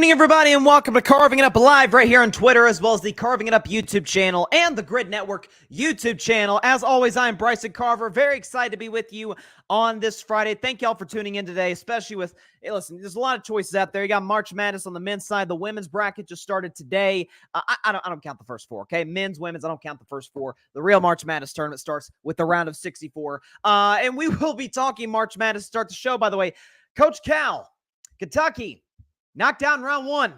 evening, everybody, and welcome to Carving It Up Live right here on Twitter, as well as the Carving It Up YouTube channel and the Grid Network YouTube channel. As always, I'm Bryson Carver. Very excited to be with you on this Friday. Thank y'all for tuning in today, especially with, hey, listen, there's a lot of choices out there. You got March Madness on the men's side. The women's bracket just started today. I don't count the first four, okay? Men's, women's, I don't count the first four. The real March Madness tournament starts with the round of 64. And we will be talking March Madness to start the show, by the way. Coach Cal, Kentucky, knocked down round one.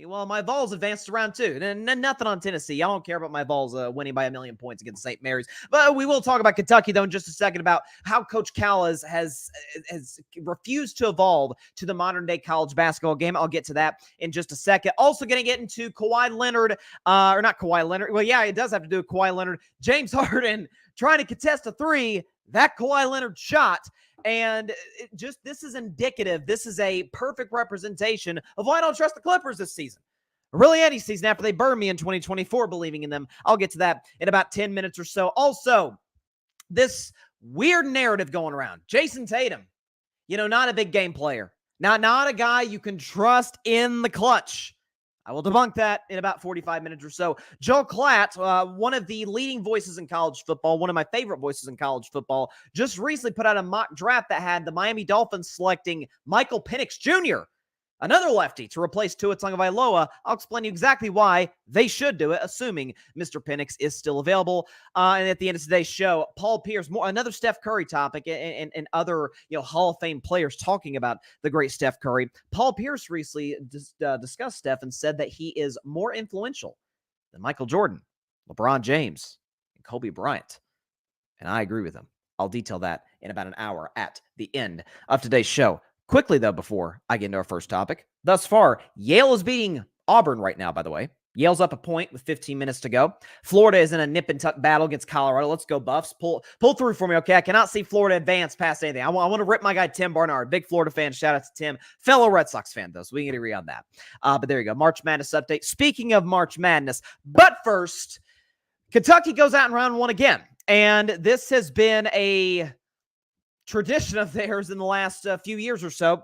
Well, my Vols advanced to round two. And nothing on Tennessee. I don't care about my Vols winning by 1,000,000 points against St. Mary's. But we will talk about Kentucky, though, in just a second, about how Coach Cal has refused to evolve to the modern-day college basketball game. I'll get to that in just a second. Also going to get into Kawhi Leonard, or not Kawhi Leonard. Well, yeah, it does have to do with Kawhi Leonard. James Harden trying to contest a three. That Kawhi Leonard shot. And this is indicative. This is a perfect representation of why I don't trust the Clippers this season. Really, any season after they burned me in 2024, believing in them. I'll get to that in about 10 minutes or so. Also, this weird narrative going around. Jayson Tatum, not a big game player. Not a guy you can trust in the clutch. I will debunk that in about 45 minutes or so. Joe Klatt, one of the leading voices in college football, one of my favorite voices in college football, just recently put out a mock draft that had the Miami Dolphins selecting Michael Penix Jr., another lefty, to replace Tua Tagovailoa. I'll explain to you exactly why they should do it, assuming Mr. Penix is still available. And at the end of today's show, Paul Pierce, another Steph Curry topic, and other Hall of Fame players talking about the great Steph Curry. Paul Pierce recently discussed Steph and said that he is more influential than Michael Jordan, LeBron James, and Kobe Bryant. And I agree with him. I'll detail that in about an hour at the end of today's show. Quickly, though, before I get into our first topic, thus far, Yale is beating Auburn right now, by the way. Yale's up a point with 15 minutes to go. Florida is in a nip-and-tuck battle against Colorado. Let's go, Buffs. Pull through for me, okay? I cannot see Florida advance past anything. I want to rip my guy Tim Barnard, big Florida fan. Shout out to Tim. Fellow Red Sox fan, though, so we can agree on that. But there you go. March Madness update. Speaking of March Madness, but first, Kentucky goes out in round one again. And this has been a tradition of theirs in the last few years or so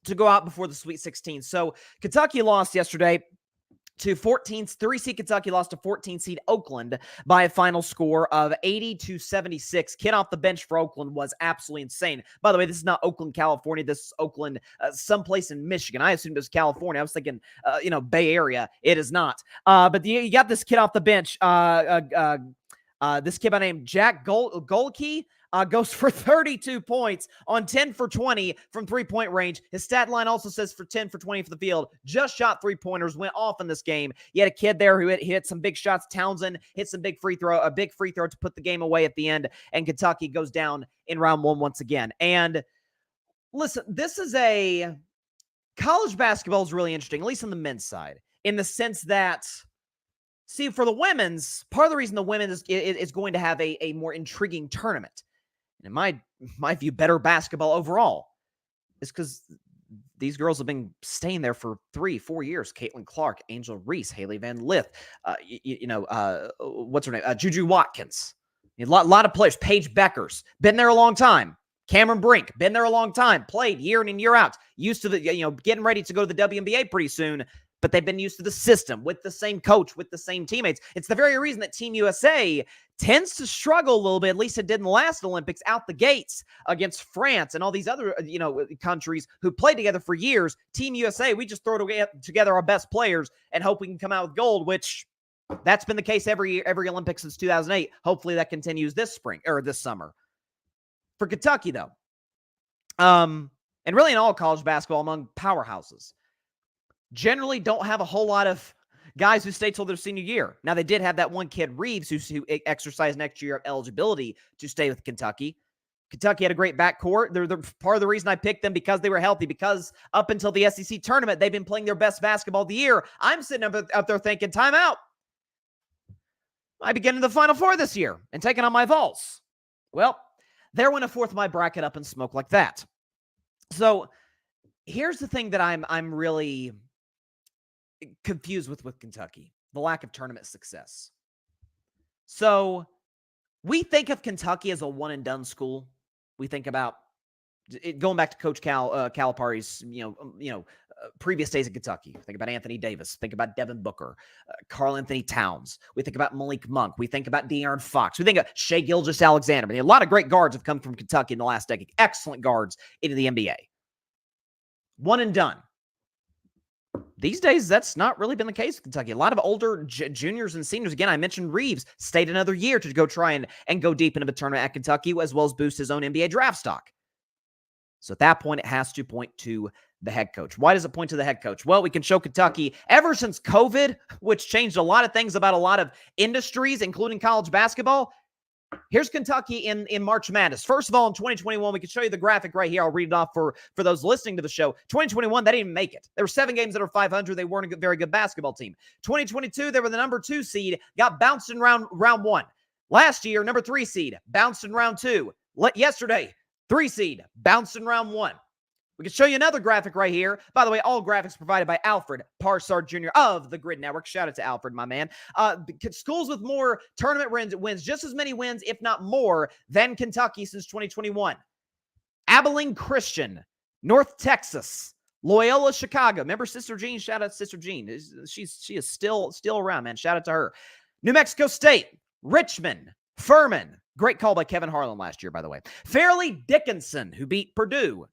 to go out before the Sweet 16. So Kentucky lost yesterday to 3-seed Kentucky lost to 14-seed Oakland by a final score of 80-76. Kid off the bench for Oakland was absolutely insane. By the way, this is not Oakland, California. This is Oakland, someplace in Michigan. I assumed it was California. I was thinking, Bay Area. It is not. But you got this kid off the bench. This kid by name Jack Golke. Goes for 32 points on 10 for 20 from three-point range. His stat line also says for 10 for 20 for the field. Just shot three-pointers, went off in this game. You had a kid there who hit some big shots. Townsend hit some big free throw to put the game away at the end, and Kentucky goes down in round one once again. And listen, this is college basketball is really interesting, at least on the men's side, in the sense that, see, for the women's, part of the reason the women's is going to have a more intriguing tournament, in my view, better basketball overall, is because these girls have been staying there for 3-4 years. Caitlin Clark, Angel Reese, Haley Van Lith, what's her name? Juju Watkins. A lot of players. Paige Beckers, been there a long time. Cameron Brink, been there a long time. Played year in and year out. Used to the, getting ready to go to the WNBA pretty soon. But they've been used to the system, with the same coach, with the same teammates. It's the very reason that Team USA tends to struggle a little bit, at least it did in the last Olympics, out the gates against France and all these other, countries who played together for years. Team USA, we just throw together our best players and hope we can come out with gold, which that's been the case every Olympics since 2008. Hopefully that continues this spring or this summer. For Kentucky, though, and really in all college basketball among powerhouses, generally don't have a whole lot of guys who stay till their senior year. Now, they did have that one kid, Reeves, who exercised next year of eligibility to stay with Kentucky. Kentucky had a great backcourt. They're part of the reason I picked them, because they were healthy, because up until the SEC tournament, they've been playing their best basketball of the year. I'm sitting up there thinking, timeout. I begin in the Final Four this year and taking on my Vols. Well, there went a fourth of my bracket up in smoke like that. So here's the thing that I'm really confused with Kentucky: the lack of tournament success. So we think of Kentucky as a one and done school. We think about going back to Coach Calipari's, previous days in Kentucky. Think about Anthony Davis. Think about Devin Booker, Karl Anthony Towns. We think about Malik Monk. We think about De'Aaron Fox. We think of Shai Gilgeous-Alexander. I mean, a lot of great guards have come from Kentucky in the last decade. Excellent guards into the NBA. One and done. These days, that's not really been the case in Kentucky. A lot of older juniors and seniors. Again, I mentioned Reeves stayed another year to go try and go deep into the tournament at Kentucky, as well as boost his own NBA draft stock. So at that point, it has to point to the head coach. Why does it point to the head coach? Well, we can show Kentucky ever since COVID, which changed a lot of things about a lot of industries, including college basketball. Here's Kentucky in March Madness. First of all, in 2021, we can show you the graphic right here. I'll read it off for those listening to the show. 2021, they didn't even make it. There were 7 games that are 500. They weren't a very good basketball team. 2022, they were the number 2 seed, got bounced in round 1. Last year, number 3 seed, bounced in round 2. Yesterday, 3 seed, bounced in round 1. We can show you another graphic right here. By the way, all graphics provided by Alfred Parsard Jr. of the Grid Network. Shout out to Alfred, my man. Schools with more tournament wins, just as many wins, if not more, than Kentucky since 2021. Abilene Christian, North Texas, Loyola Chicago. Remember Sister Jean? Shout out to Sister Jean. She is still around, man. Shout out to her. New Mexico State, Richmond, Furman. Great call by Kevin Harlan last year, by the way. Fairleigh Dickinson, who beat Purdue.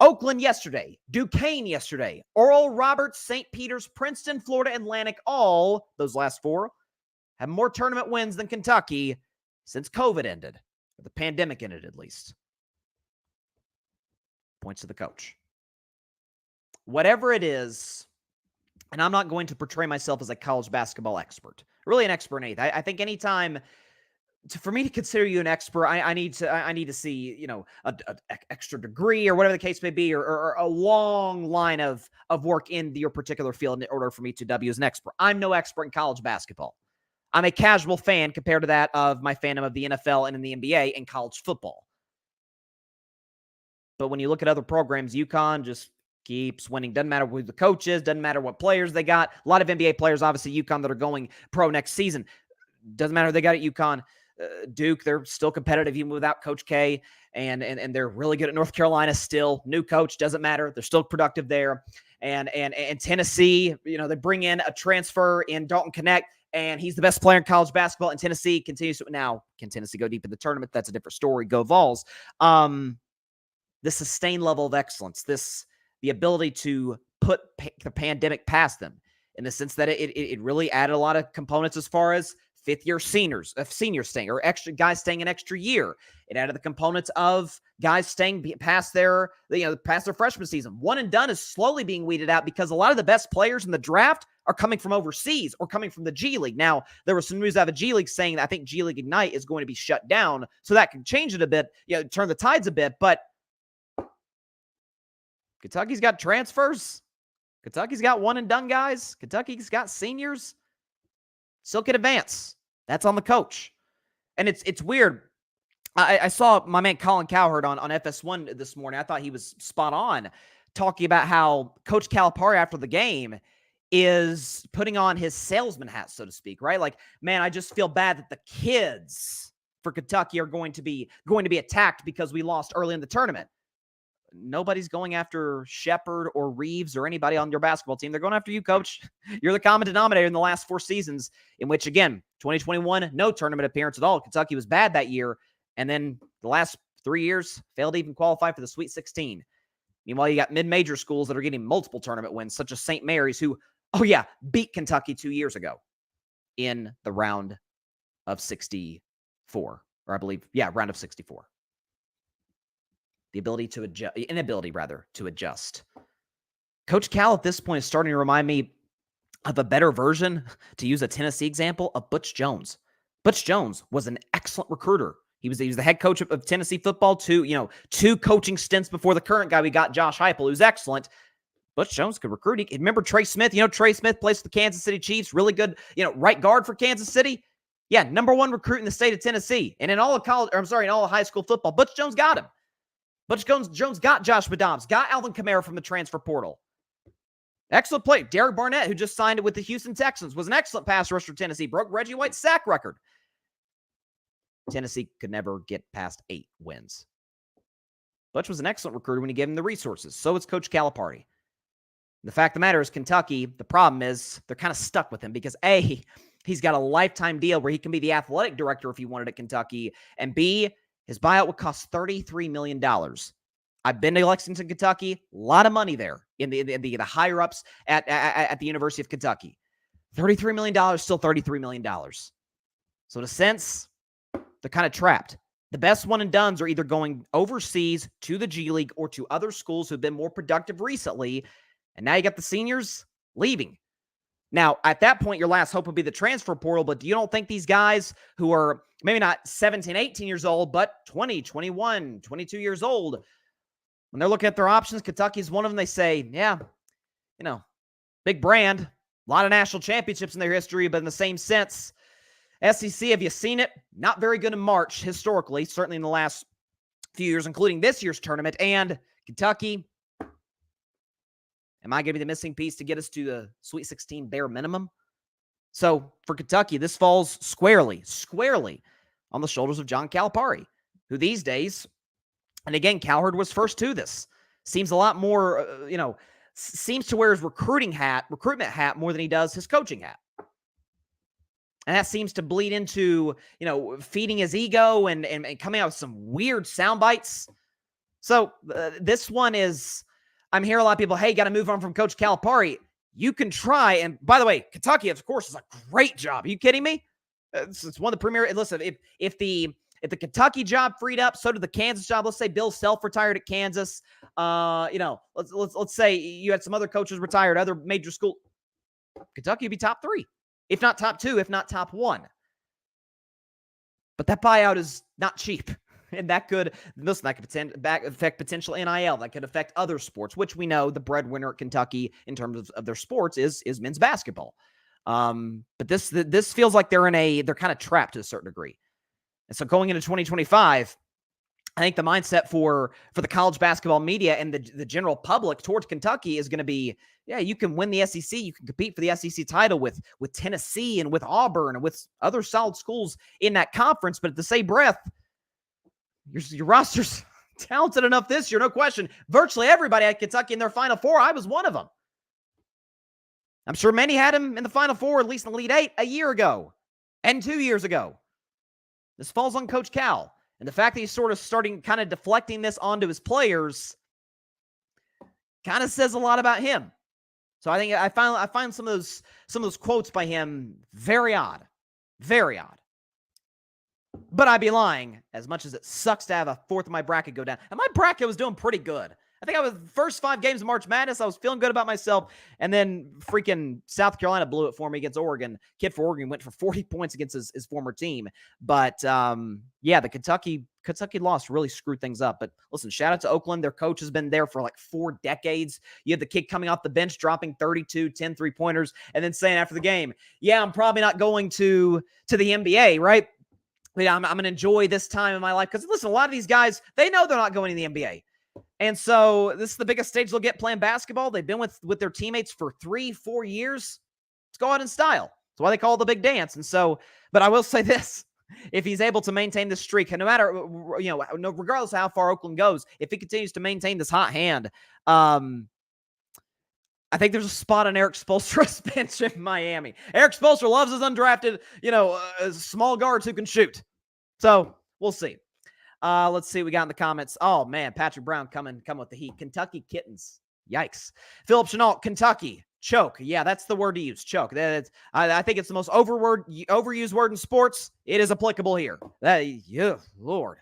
Oakland yesterday, Duquesne yesterday, Oral Roberts, St. Peter's, Princeton, Florida Atlantic, all, those last 4, have more tournament wins than Kentucky since COVID ended, or the pandemic ended at least. Points to the coach. Whatever it is, and I'm not going to portray myself as a college basketball expert, really an expert in anything. I think anytime... for me to consider you an expert, I need to see, an extra degree or whatever the case may be, or a long line of work in your particular field in order for me to W as an expert. I'm no expert in college basketball. I'm a casual fan compared to that of my fandom of the NFL and in the NBA and college football. But when you look at other programs, UConn just keeps winning. Doesn't matter who the coach is. Doesn't matter what players they got. A lot of NBA players, obviously, UConn that are going pro next season. Doesn't matter who they got at UConn. Duke, they're still competitive even without Coach K, and they're really good at North Carolina still. New coach, doesn't matter. They're still productive there. And Tennessee, they bring in a transfer in Dalton Knecht, and he's the best player in college basketball, and Tennessee continues to. Now, can Tennessee go deep in the tournament? That's a different story. Go Vols. The sustained level of excellence, the ability to put the pandemic past them in the sense that it really added a lot of components as far as fifth-year seniors staying, or extra guys staying an extra year. It added the components of guys staying past their freshman season. One and done is slowly being weeded out because a lot of the best players in the draft are coming from overseas or coming from the G League. Now, there was some news out of G League saying that I think G League Ignite is going to be shut down, so that can change it a bit, turn the tides a bit, but Kentucky's got transfers. Kentucky's got one and done guys. Kentucky's got seniors. Still can advance. That's on the coach. And it's weird. I saw my man Colin Cowherd on FS1 this morning. I thought he was spot on talking about how Coach Calipari after the game is putting on his salesman hat, so to speak, right? Like, man, I just feel bad that the kids for Kentucky are going to be attacked because we lost early in the tournament. Nobody's going after Shepard or Reeves or anybody on your basketball team. They're going after you, coach. You're the common denominator in the last 4 seasons, in which, again, 2021, no tournament appearance at all. Kentucky was bad that year. And then the last 3 years, failed to even qualify for the Sweet 16. Meanwhile, you got mid-major schools that are getting multiple tournament wins, such as St. Mary's, who, beat Kentucky 2 years ago in the round of 64. Or I believe, round of 64. The inability to adjust. Coach Cal at this point is starting to remind me of a better version, to use a Tennessee example, of Butch Jones. Butch Jones was an excellent recruiter. He was the head coach of Tennessee football, 2 coaching stints before the current guy we got, Josh Heupel, who's excellent. Butch Jones could recruit. Remember Trey Smith? Trey Smith plays for the Kansas City Chiefs, really good, right guard for Kansas City. Yeah, number 1 recruit in the state of Tennessee. And in all of high school football, Butch Jones got him. Butch Jones got Josh Adams, got Alvin Kamara from the transfer portal. Excellent play. Derek Barnett, who just signed with the Houston Texans, was an excellent pass rusher for Tennessee. Broke Reggie White's sack record. Tennessee could never get past 8 wins. Butch was an excellent recruiter when he gave him the resources. So is Coach Calipari. The fact of the matter is, Kentucky, the problem is they're kind of stuck with him because A, he's got a lifetime deal where he can be the athletic director if he wanted at Kentucky, and B, his buyout would cost $33 million. I've been to Lexington, Kentucky. A lot of money there in the higher ups at the University of Kentucky. $33 million, still $33 million. So in a sense, they're kind of trapped. The best one and dones are either going overseas to the G League or to other schools who've been more productive recently. And now you got the seniors leaving. Now, at that point, your last hope would be the transfer portal, but you don't think these guys who are maybe not 17, 18 years old, but 20, 21, 22 years old, when they're looking at their options, Kentucky's one of them. They say, yeah, big brand, a lot of national championships in their history, but in the same sense, SEC, have you seen it? Not very good in March, historically, certainly in the last few years, including this year's tournament. And Kentucky, am I going to be the missing piece to get us to the Sweet 16 bare minimum? So for Kentucky, this falls squarely on the shoulders of John Calipari, who these days, and again, Cowherd was first to this, seems a lot more, seems to wear his recruitment hat more than he does his coaching hat. And that seems to bleed into, feeding his ego and coming out with some weird sound bites. So this one is, I'm hearing a lot of people, hey, got to move on from Coach Calipari. You can try. And by the way, Kentucky, of course, is a great job. Are you kidding me? It's one of the premier. Listen, if the Kentucky job freed up, so did the Kansas job. Let's say Bill Self retired at Kansas. Let's say you had some other coaches retired, other major school. Kentucky would be top 3. If not top 2, if not top 1. But that buyout is not cheap. And that could affect potential NIL. That could affect other sports, which we know the breadwinner at Kentucky in terms of their sports is men's basketball. But this feels like they're kind of trapped to a certain degree. And so going into 2025, I think the mindset for the college basketball media and the general public towards Kentucky is going to be, yeah, you can win the SEC. You can compete for the SEC title with Tennessee and with Auburn and with other solid schools in that conference. But at the same breath, your roster's talented enough this year, no question. Virtually everybody had Kentucky in their Final Four. I was one of them. I'm sure many had him in the Final Four, at least in the Elite Eight, a year ago and 2 years ago. This falls on Coach Cal. And the fact that he's sort of starting kind of deflecting this onto his players kind of says a lot about him. So I think I find some of those quotes by him very odd. Very odd. But I'd be lying, as much as it sucks to have a fourth of my bracket go down. And my bracket was doing pretty good. I think I was first 5 games of March Madness. I was feeling good about myself. And then freaking South Carolina blew it for me against Oregon. Kid for Oregon went for 40 points against his former team. But the Kentucky loss really screwed things up. But listen, shout out to Oakland. Their coach has been there for like 4 decades. You had the kid coming off the bench, dropping 32, 10 3-pointers, and then saying after the game, yeah, I'm probably not going to the NBA, right? I'm going to enjoy this time in my life. Because listen, a lot of these guys, they know they're not going to the NBA. And so this is the biggest stage they'll get playing basketball. They've been with their teammates for 3-4 years. Let's go out in style. That's why they call it the big dance. And so, but I will say this, if he's able to maintain this streak, and no matter, regardless of how far Oakland goes, if he continues to maintain this hot hand, I think there's a spot on Eric Spoelstra's bench in Miami. Eric Spoelstra loves his undrafted, small guards who can shoot. So we'll see. Let's see what we got in the comments. Oh, man, Patrick Brown coming with the heat. Kentucky Kittens. Yikes. Philip Chenault, Kentucky. Choke. Yeah, that's the word to use. Choke. I think it's the most overused word in sports. It is applicable here. Lord.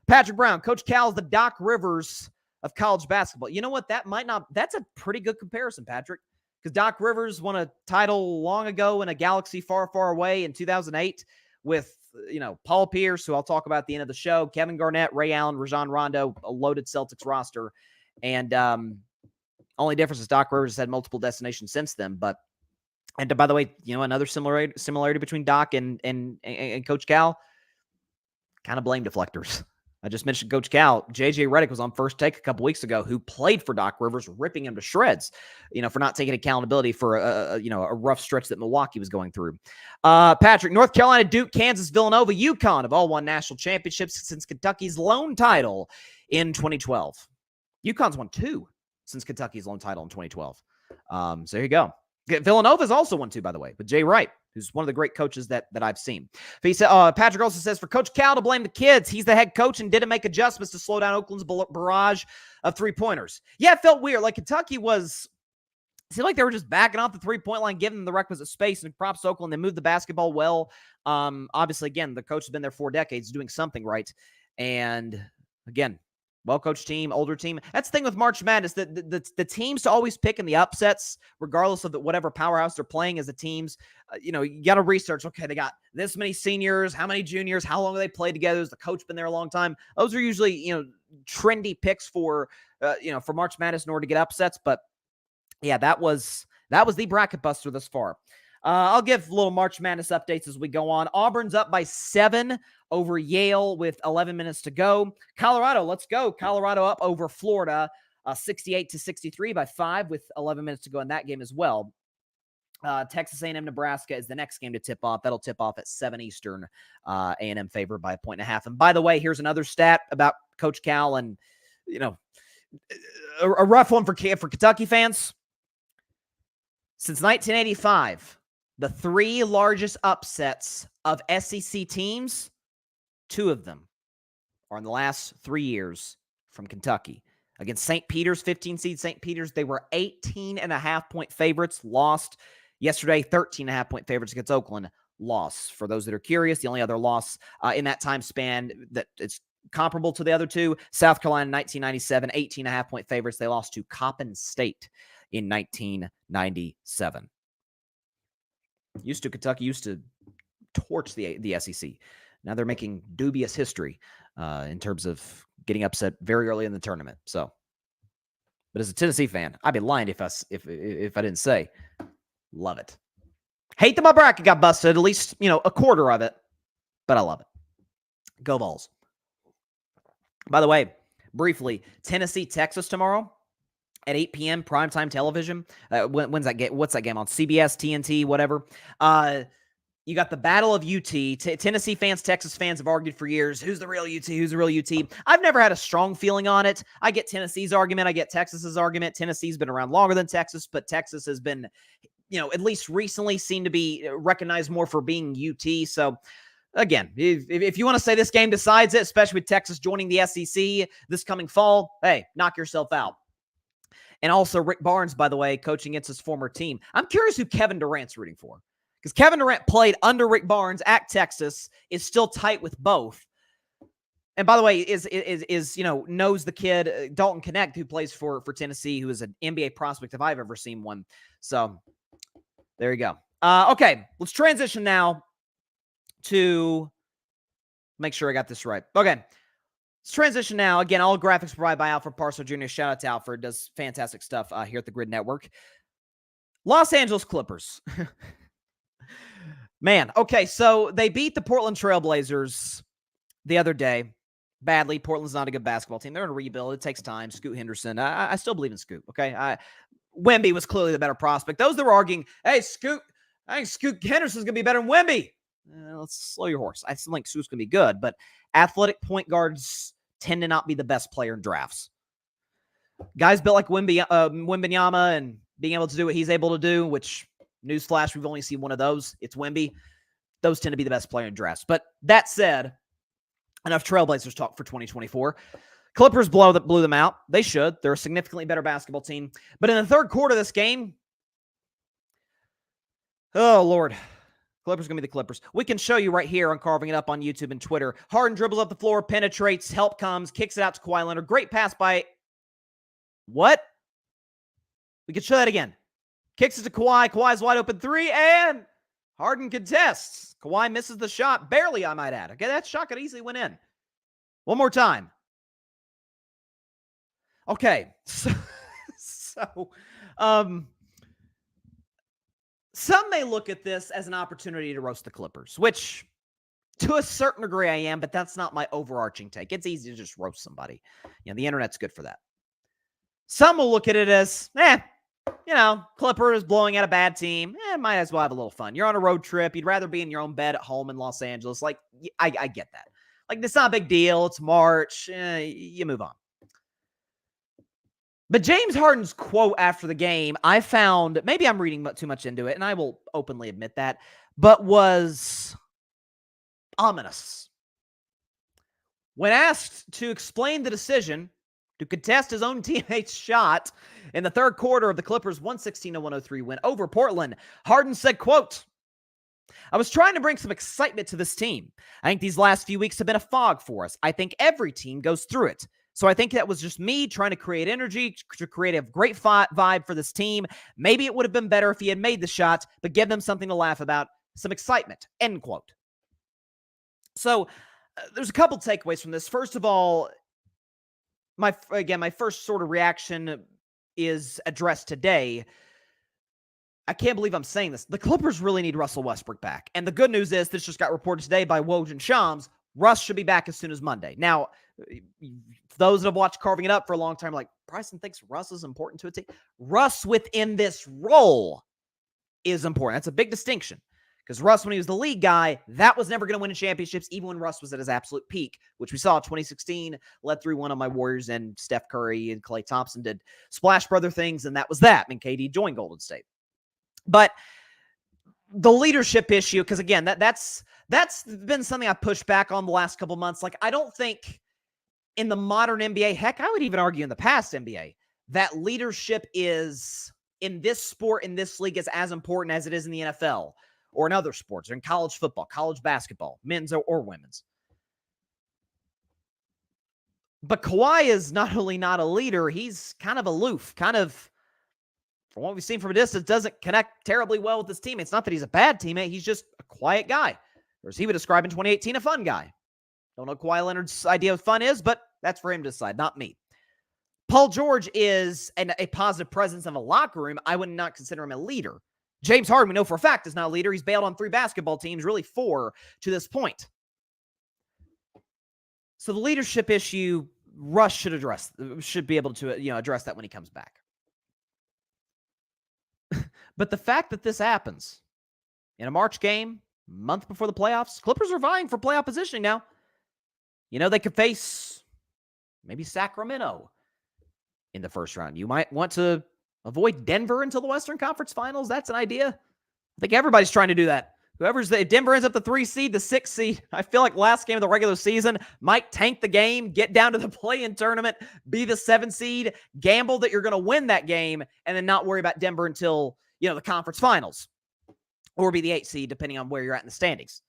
Patrick Brown, Coach Cal's the Doc Rivers of college basketball. You know what? That's a pretty good comparison, Patrick. Because Doc Rivers won a title long ago in a galaxy far, far away in 2008 with Paul Pierce, who I'll talk about at the end of the show, Kevin Garnett, Ray Allen, Rajon Rondo, a loaded Celtics roster. And only difference is Doc Rivers has had multiple destinations since then. And by the way, another similarity between Doc and Coach Cal, kind of blame deflectors. I just mentioned Coach Cal. J.J. Redick was on First Take a couple weeks ago, who played for Doc Rivers, ripping him to shreds, for not taking accountability for a rough stretch that Milwaukee was going through. Patrick, North Carolina, Duke, Kansas, Villanova, UConn have all won national championships since Kentucky's lone title in 2012. UConn's won 2 since Kentucky's lone title in 2012. So there you go. Villanova's also won 2, by the way, but Jay Wright, who's one of the great coaches that I've seen. He said, Patrick also says, for Coach Cal to blame the kids. He's the head coach and didn't make adjustments to slow down Oakland's barrage of three-pointers. Yeah, it felt weird. Like Kentucky seemed like they were just backing off the three-point line, giving them the requisite space, and props to Oakland. They moved the basketball well. Obviously, again, the coach has been there 4 decades, doing something right. And again, well-coached team, older team. That's the thing with March Madness, that the teams to always pick in the upsets, regardless of whatever powerhouse they're playing as the teams. You got to research, okay, they got this many seniors, how many juniors, how long have they played together? Has the coach been there a long time? Those are usually, trendy picks for March Madness in order to get upsets. But yeah, that was the bracket buster thus far. I'll give little March Madness updates as we go on. Auburn's up by 7 over Yale with 11 minutes to go. Colorado, let's go. Colorado up over Florida, 68-63 by 5 with 11 minutes to go in that game as well. Texas A&M Nebraska is the next game to tip off. That'll tip off at 7 Eastern. A&M favored by 1.5. And by the way, here's another stat about Coach Cal, and a rough one for Kentucky fans. Since 1985, the 3 largest upsets of SEC teams, 2 of them are in the last 3 years from Kentucky. Against St. Peter's, 15 seed St. Peter's, they were 18.5-point favorites, lost. Yesterday, 13.5-point favorites against Oakland, lost. For those that are curious, the only other loss in that time span that it's comparable to the other 2, South Carolina 1997, 18.5-point favorites. They lost to Coppin State in 1997. Kentucky used to torch the SEC. Now they're making dubious history in terms of getting upset very early in the tournament. So, but as a Tennessee fan, I'd be lying if I didn't say, love it. Hate that my bracket got busted, at least, a quarter of it, but I love it. Go Vols. By the way, briefly, Tennessee, Texas tomorrow at 8 p.m. primetime television. When's that game? What's that game on? CBS, TNT, whatever. You got the Battle of UT. Tennessee fans, Texas fans have argued for years. Who's the real UT? Who's the real UT? I've never had a strong feeling on it. I get Tennessee's argument. I get Texas's argument. Tennessee's been around longer than Texas, but Texas has been, at least recently seemed to be recognized more for being UT. So, again, if you want to say this game decides it, especially with Texas joining the SEC this coming fall, hey, knock yourself out. And also Rick Barnes, by the way, coaching against his former team. I'm curious who Kevin Durant's rooting for. Because Kevin Durant played under Rick Barnes at Texas, is still tight with both. And by the way, is knows the kid, Dalton Connect, who plays for Tennessee, who is an NBA prospect if I've ever seen one. So there you go. Okay, let's transition now to make sure I got this right. Okay, let's transition now. Again, all graphics provided by Alfred Parso Jr. Shout out to Alfred. Does fantastic stuff here at the Grid Network. Los Angeles Clippers. Man, okay, so they beat the Portland Trailblazers the other day badly. Portland's not a good basketball team. They're in a rebuild. It takes time. Scoot Henderson. I still believe in Scoot, okay? Wemby was clearly the better prospect. Those that were arguing, hey, I think Scoot Henderson's going to be better than Wemby. Let's slow your horse. I still think Scoot's going to be good, but athletic point guards tend to not be the best player in drafts. Guys built like Wembanyama and being able to do what he's able to do, which... Newsflash, we've only seen one of those. It's Wemby. Those tend to be the best player in drafts. But that said, enough Trailblazers talk for 2024. Clippers blew them out. They should. They're a significantly better basketball team. But in the third quarter of this game, oh, Lord. Clippers going to be the Clippers. We can show you right here on Carving It Up on YouTube and Twitter. Harden dribbles up the floor, penetrates, help comes, kicks it out to Kawhi Leonard. Great pass by... What? We can show that again. Kicks it to Kawhi. Kawhi's wide open 3, and Harden contests. Kawhi misses the shot. Barely, I might add. Okay, that shot could easily went in. One more time. Okay. So some may look at this as an opportunity to roast the Clippers, which To a certain degree, I am, but that's not my overarching take. It's easy to just roast somebody. The internet's good for that. Some will look at it as, Clippers blowing out a bad team. Might as well have a little fun. You're on a road trip. You'd rather be in your own bed at home in Los Angeles. Like, I get that. Like, it's not a big deal. It's March. You move on. But James Harden's quote after the game, I found, maybe I'm reading too much into it, and I will openly admit that, but was ominous. When asked to explain the decision to contest his own teammate's shot in the third quarter of the Clippers' 116-103 win over Portland, Harden said, quote, "I was trying to bring some excitement to this team. I think these last few weeks have been a fog for us. I think every team goes through it. So I think that was just me trying to create energy, to create a great vibe for this team. Maybe it would have been better if he had made the shot, but give them something to laugh about, some excitement," end quote. So there's a couple takeaways from this. First of all, my first sort of reaction is addressed today. I can't believe I'm saying this. The Clippers really need Russell Westbrook back. And the good news is, this just got reported today by Woj and Shams, Russ should be back as soon as Monday. Now, those that have watched Carving It Up for a long time, like, Bryson thinks Russ is important to a team. Russ within this role is important. That's a big distinction. Because Russ, when he was the league guy, that was never going to win championships, even when Russ was at his absolute peak, which we saw in 2016, led 3-1 on my Warriors, and Steph Curry and Klay Thompson did Splash Brother things, and that was that. I mean, KD joined Golden State. But the leadership issue, because again, that's been something I pushed back on the last couple months. Like, I don't think in the modern NBA, heck, I would even argue in the past NBA, that leadership is, in this sport, in this league, is as important as it is in the NFL or in other sports, or in college football, college basketball, men's or women's. But Kawhi is not only not a leader, he's kind of aloof, kind of, from what we've seen from a distance, doesn't connect terribly well with his teammates. Not that he's a bad teammate, he's just a quiet guy. Or as he would describe in 2018, a fun guy. Don't know what Kawhi Leonard's idea of fun is, but that's for him to decide, not me. Paul George is a positive presence in the locker room. I would not consider him a leader. James Harden, we know for a fact, is not a leader. He's bailed on 3 basketball teams, really 4 to this point. So the leadership issue, Russ should be able to address that when he comes back. But the fact that this happens in a March game, month before the playoffs, Clippers are vying for playoff positioning now. They could face maybe Sacramento in the first round. You might want to avoid Denver until the Western Conference Finals. That's an idea. I think everybody's trying to do that. If Denver ends up the 3 seed, the 6 seed, I feel like last game of the regular season might tank the game, get down to the play-in tournament, be the 7 seed, gamble that you're going to win that game, and then not worry about Denver until, the conference finals, or be the 8 seed, depending on where you're at in the standings.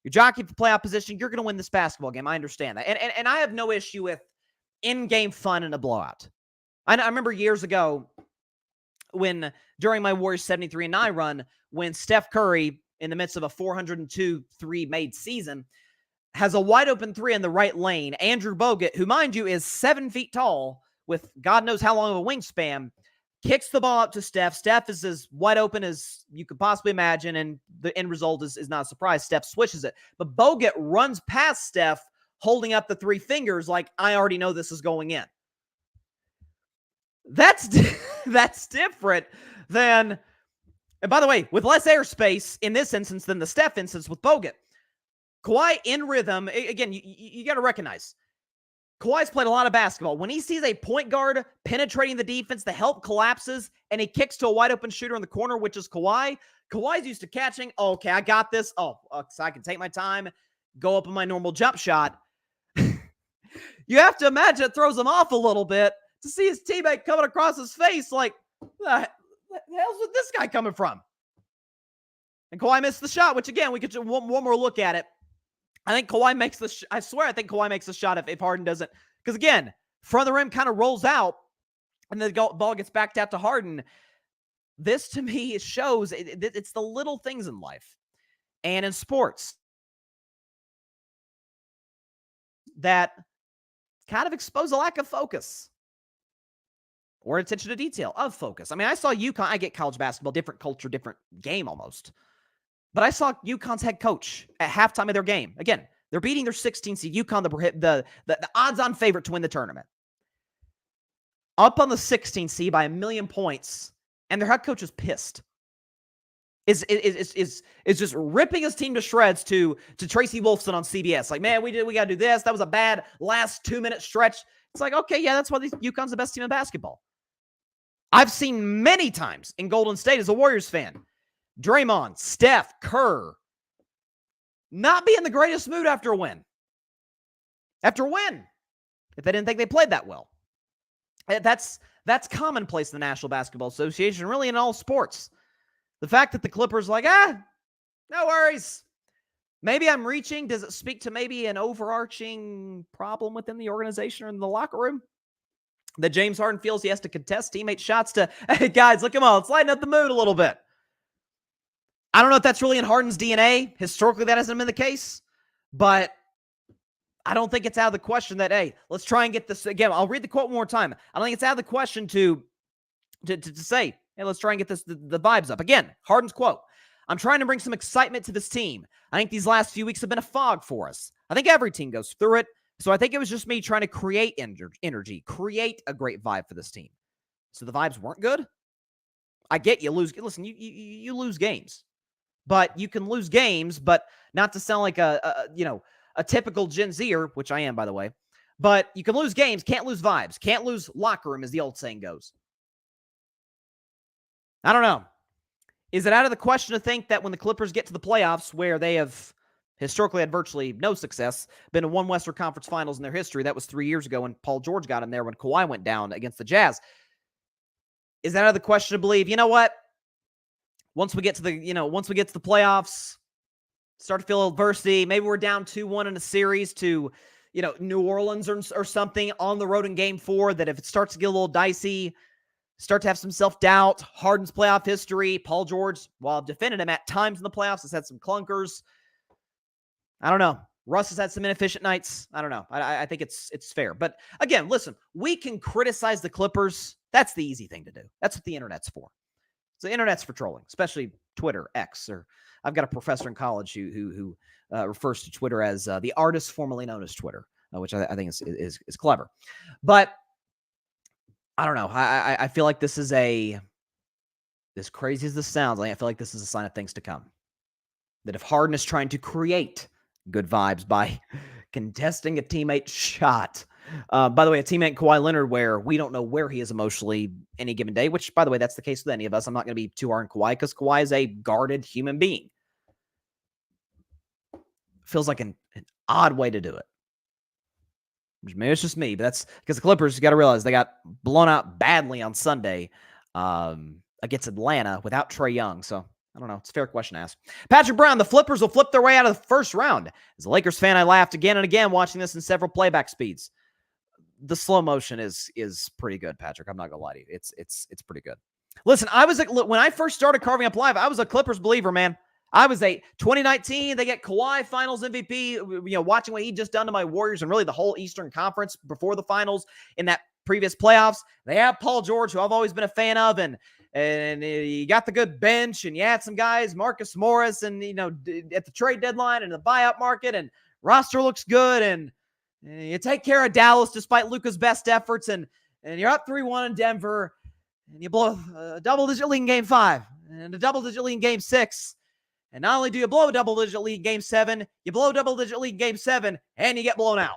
You're jockeying for playoff position, you're going to win this basketball game. I understand that. And I have no issue with in-game fun in a blowout. I remember years ago, when during my Warriors 73-9 run, when Steph Curry, in the midst of a 402-3 made season, has a wide open 3 in the right lane, Andrew Bogut, who, mind you, is 7 feet tall with God knows how long of a wingspan, kicks the ball up to Steph. Steph is as wide open as you could possibly imagine, and the end result is not a surprise. Steph swishes it. But Bogut runs past Steph, holding up the 3 fingers like, I already know this is going in. That's different than, and by the way, with less airspace in this instance than the Steph instance with Bogut. Kawhi in rhythm, again, you got to recognize, Kawhi's played a lot of basketball. When he sees a point guard penetrating the defense, the help collapses, and he kicks to a wide open shooter in the corner, which is Kawhi. Kawhi's used to catching. Oh, okay, I got this. So I can take my time, go up on my normal jump shot. You have to imagine it throws him off a little bit to see his teammate coming across his face like, the hell's with this guy coming from? And Kawhi missed the shot, which again, we could do one more look at it. I think Kawhi makes the I swear I think Kawhi makes the shot if Harden doesn't. Because again, front of the rim kind of rolls out and the ball gets backed out to Harden. This to me shows it's the little things in life and in sports that kind of expose a lack of focus or attention to detail of focus. I mean, I saw UConn. I get college basketball, different culture, different game almost. But I saw UConn's head coach at halftime of their game. Again, they're beating their 16 seed UConn, the odds-on favorite to win the tournament. Up on the 16 seed by 1,000,000 points, and their head coach is pissed. Is just ripping his team to shreds to Tracy Wolfson on CBS. Like, man, we got to do this. That was a bad last 2-minute stretch. It's like, okay, yeah, that's why UConn's the best team in basketball. I've seen many times in Golden State as a Warriors fan, Draymond, Steph, Kerr, not be in the greatest mood after a win. After a win, if they didn't think they played that well. That's commonplace in the National Basketball Association, really in all sports. The fact that the Clippers like, no worries. Maybe I'm reaching. Does it speak to maybe an overarching problem within the organization or in the locker room? That James Harden feels he has to contest teammate shots to, hey, guys, look, come on, let's lighten up the mood a little bit. I don't know if that's really in Harden's DNA. Historically, that hasn't been the case. But I don't think it's out of the question that, hey, let's try and get this. Again, I'll read the quote one more time. I don't think it's out of the question to say, hey, let's try and get the vibes up. Again, Harden's quote, I'm trying to bring some excitement to this team. I think these last few weeks have been a fog for us. I think every team goes through it. So I think it was just me trying to create energy, create a great vibe for this team. So the vibes weren't good. I get you lose. Listen, you lose games, but you can lose games, but not to sound like a typical Gen Zer, which I am, by the way. But you can lose games, can't lose vibes, can't lose locker room, as the old saying goes. I don't know. Is it out of the question to think that when the Clippers get to the playoffs, where they have historically had virtually no success, been to one Western Conference Finals in their history, that was 3 years ago when Paul George got in there when Kawhi went down against the Jazz. Is that out of the question to believe, you know what? Once we get to the playoffs, start to feel adversity, maybe we're down 2-1 in a series to, New Orleans or something on the road in Game 4, that if it starts to get a little dicey, start to have some self-doubt. Harden's playoff history, Paul George, while I've defended him at times in the playoffs, has had some clunkers. I don't know. Russ has had some inefficient nights. I don't know. I think it's fair. But again, listen, we can criticize the Clippers. That's the easy thing to do. That's what the internet's for. So the internet's for trolling, especially Twitter, X. Or I've got a professor in college who refers to Twitter as the artist formerly known as Twitter, which I think is clever. But I don't know. I feel like this is as crazy as this sounds, I feel like this is a sign of things to come. That if Harden is trying to create good vibes by contesting a teammate's shot. By the way, a teammate Kawhi Leonard, where we don't know where he is emotionally any given day, which, by the way, that's the case with any of us. I'm not going to be too hard on Kawhi because Kawhi is a guarded human being. Feels like an odd way to do it. Maybe it's just me, but that's because the Clippers, you got to realize, they got blown out badly on Sunday against Atlanta without Trae Young. So I don't know. It's a fair question to ask. Patrick Brown, the Flippers will flip their way out of the first round. As a Lakers fan, I laughed again and again watching this in several playback speeds. The slow motion is pretty good, Patrick. I'm not gonna lie to you. It's pretty good. Listen, when I first started Carving Up Live, I was a Clippers believer, man. I was 2019. They get Kawhi Finals MVP. Watching what he just done to my Warriors and really the whole Eastern Conference before the Finals in that previous playoffs. They have Paul George, who I've always been a fan of, and you got the good bench, and you had some guys, Marcus Morris, and at the trade deadline and the buyout market, and roster looks good, and you take care of Dallas despite Luka's best efforts, and you're up 3-1 in Denver, and you blow a double-digit lead in Game 5 and a double-digit lead in Game 6. And not only do you blow a double-digit lead in Game 7, you blow a double-digit lead in Game 7, and you get blown out.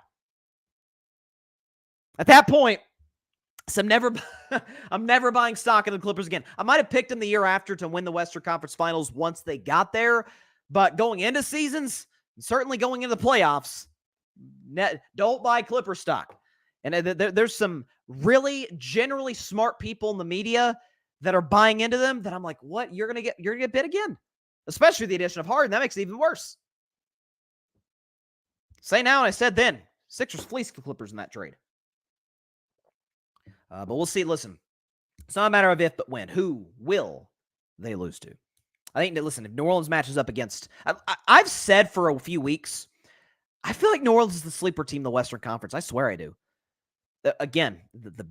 At that point, so I'm never buying stock in the Clippers again. I might have picked them the year after to win the Western Conference Finals once they got there, but going into seasons, and certainly going into the playoffs, don't buy Clipper stock. And there's some really generally smart people in the media that are buying into them that I'm like, what? You're gonna get bit again, especially the addition of Harden. That makes it even worse. Say now and I said then. Sixers fleeced the Clippers in that trade. But we'll see. Listen, it's not a matter of if, but when. Who will they lose to? I think that, listen, if New Orleans matches up against... I've said for a few weeks, I feel like New Orleans is the sleeper team in the Western Conference. I swear I do. Again, the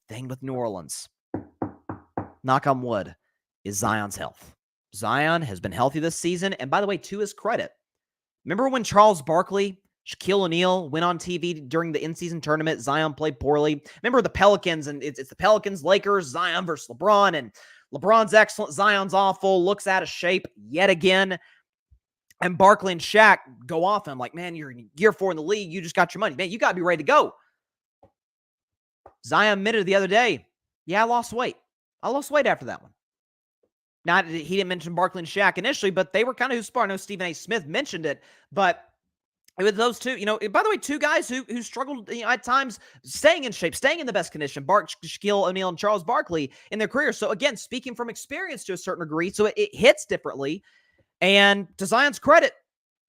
thing with New Orleans, knock on wood, is Zion's health. Zion has been healthy this season. And by the way, to his credit, remember when Charles Barkley, Shaquille O'Neal went on TV during the in-season tournament? Zion played poorly. Remember the Pelicans, and it's the Pelicans, Lakers, Zion versus LeBron, and LeBron's excellent, Zion's awful, looks out of shape yet again. And Barkley and Shaq go off, and I'm like, man, you're in year 4 in the league. You just got your money. Man, you got to be ready to go. Zion admitted the other day, yeah, I lost weight. I lost weight after that one. Now, he didn't mention Barkley and Shaq initially, but they were kind of who sparred. I know Stephen A. Smith mentioned it, but with those two, by the way, two guys who struggled at times staying in shape, staying in the best condition, Shaquille O'Neal and Charles Barkley in their career. So again, speaking from experience to a certain degree, so it hits differently. And to Zion's credit,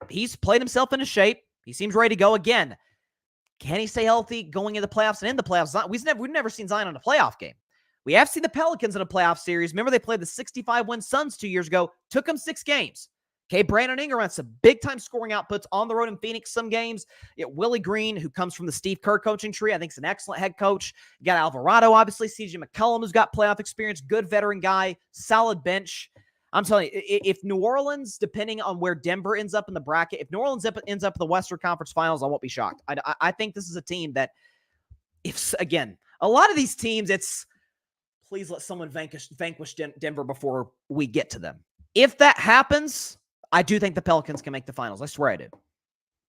he's played himself into shape. He seems ready to go again. Can he stay healthy going into the playoffs and in the playoffs? We've never seen Zion in a playoff game. We have seen the Pelicans in a playoff series. Remember, they played the 65-win Suns 2 years ago. Took them 6 games. Okay, Brandon Ingram had some big-time scoring outputs on the road in Phoenix some games. Willie Green, who comes from the Steve Kerr coaching tree, I think is an excellent head coach. You got Alvarado, obviously. CJ McCollum, who's got playoff experience. Good veteran guy. Solid bench. I'm telling you, if New Orleans, depending on where Denver ends up in the bracket, if New Orleans ends up in the Western Conference Finals, I won't be shocked. I think this is a team that, again, a lot of these teams, it's please let someone vanquish Denver before we get to them. If that happens, I do think the Pelicans can make the finals. I swear I do.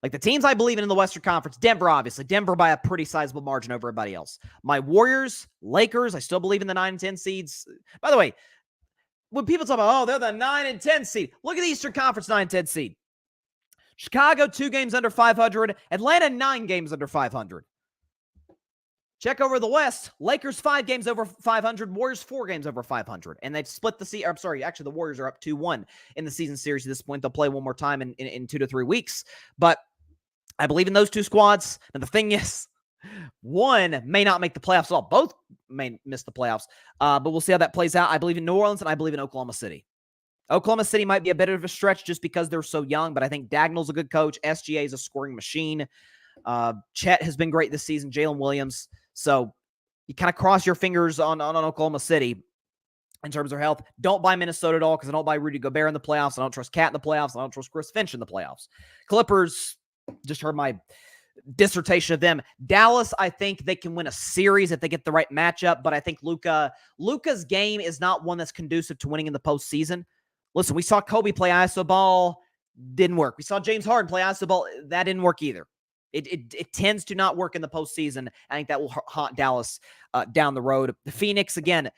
Like the teams I believe in the Western Conference, Denver, obviously. Denver by a pretty sizable margin over everybody else. My Warriors, Lakers, I still believe in the 9 and 10 seeds. By the way, when people talk about, they're the 9 and 10 seed, look at the Eastern Conference 9 and 10 seed. Chicago, 2 games under 500. Atlanta, 9 games under 500. Check over the West. Lakers, 5 games over 500. Warriors, 4 games over 500. And they've split the season. I'm sorry, actually, the Warriors are up 2-1 in the season series at this point. They'll play one more time in 2 to 3 weeks. But I believe in those 2 squads. And the thing is, one may not make the playoffs at all. Both may miss the playoffs. But we'll see how that plays out. I believe in New Orleans, and I believe in Oklahoma City. Oklahoma City might be a bit of a stretch just because they're so young, but I think Dagnall's a good coach. SGA is a scoring machine. Chet has been great this season. Jalen Williams. So you kind of cross your fingers on Oklahoma City in terms of their health. Don't buy Minnesota at all because I don't buy Rudy Gobert in the playoffs. I don't trust Cat in the playoffs. I don't trust Chris Finch in the playoffs. Clippers, just heard my dissertation of them. Dallas, I think they can win a series if they get the right matchup, but I think Luka's game is not one that's conducive to winning in the postseason. Listen, we saw Kobe play iso ball. Didn't work. We saw James Harden play iso ball. That didn't work either. It tends to not work in the postseason. I think that will haunt Dallas down the road. The Phoenix, again,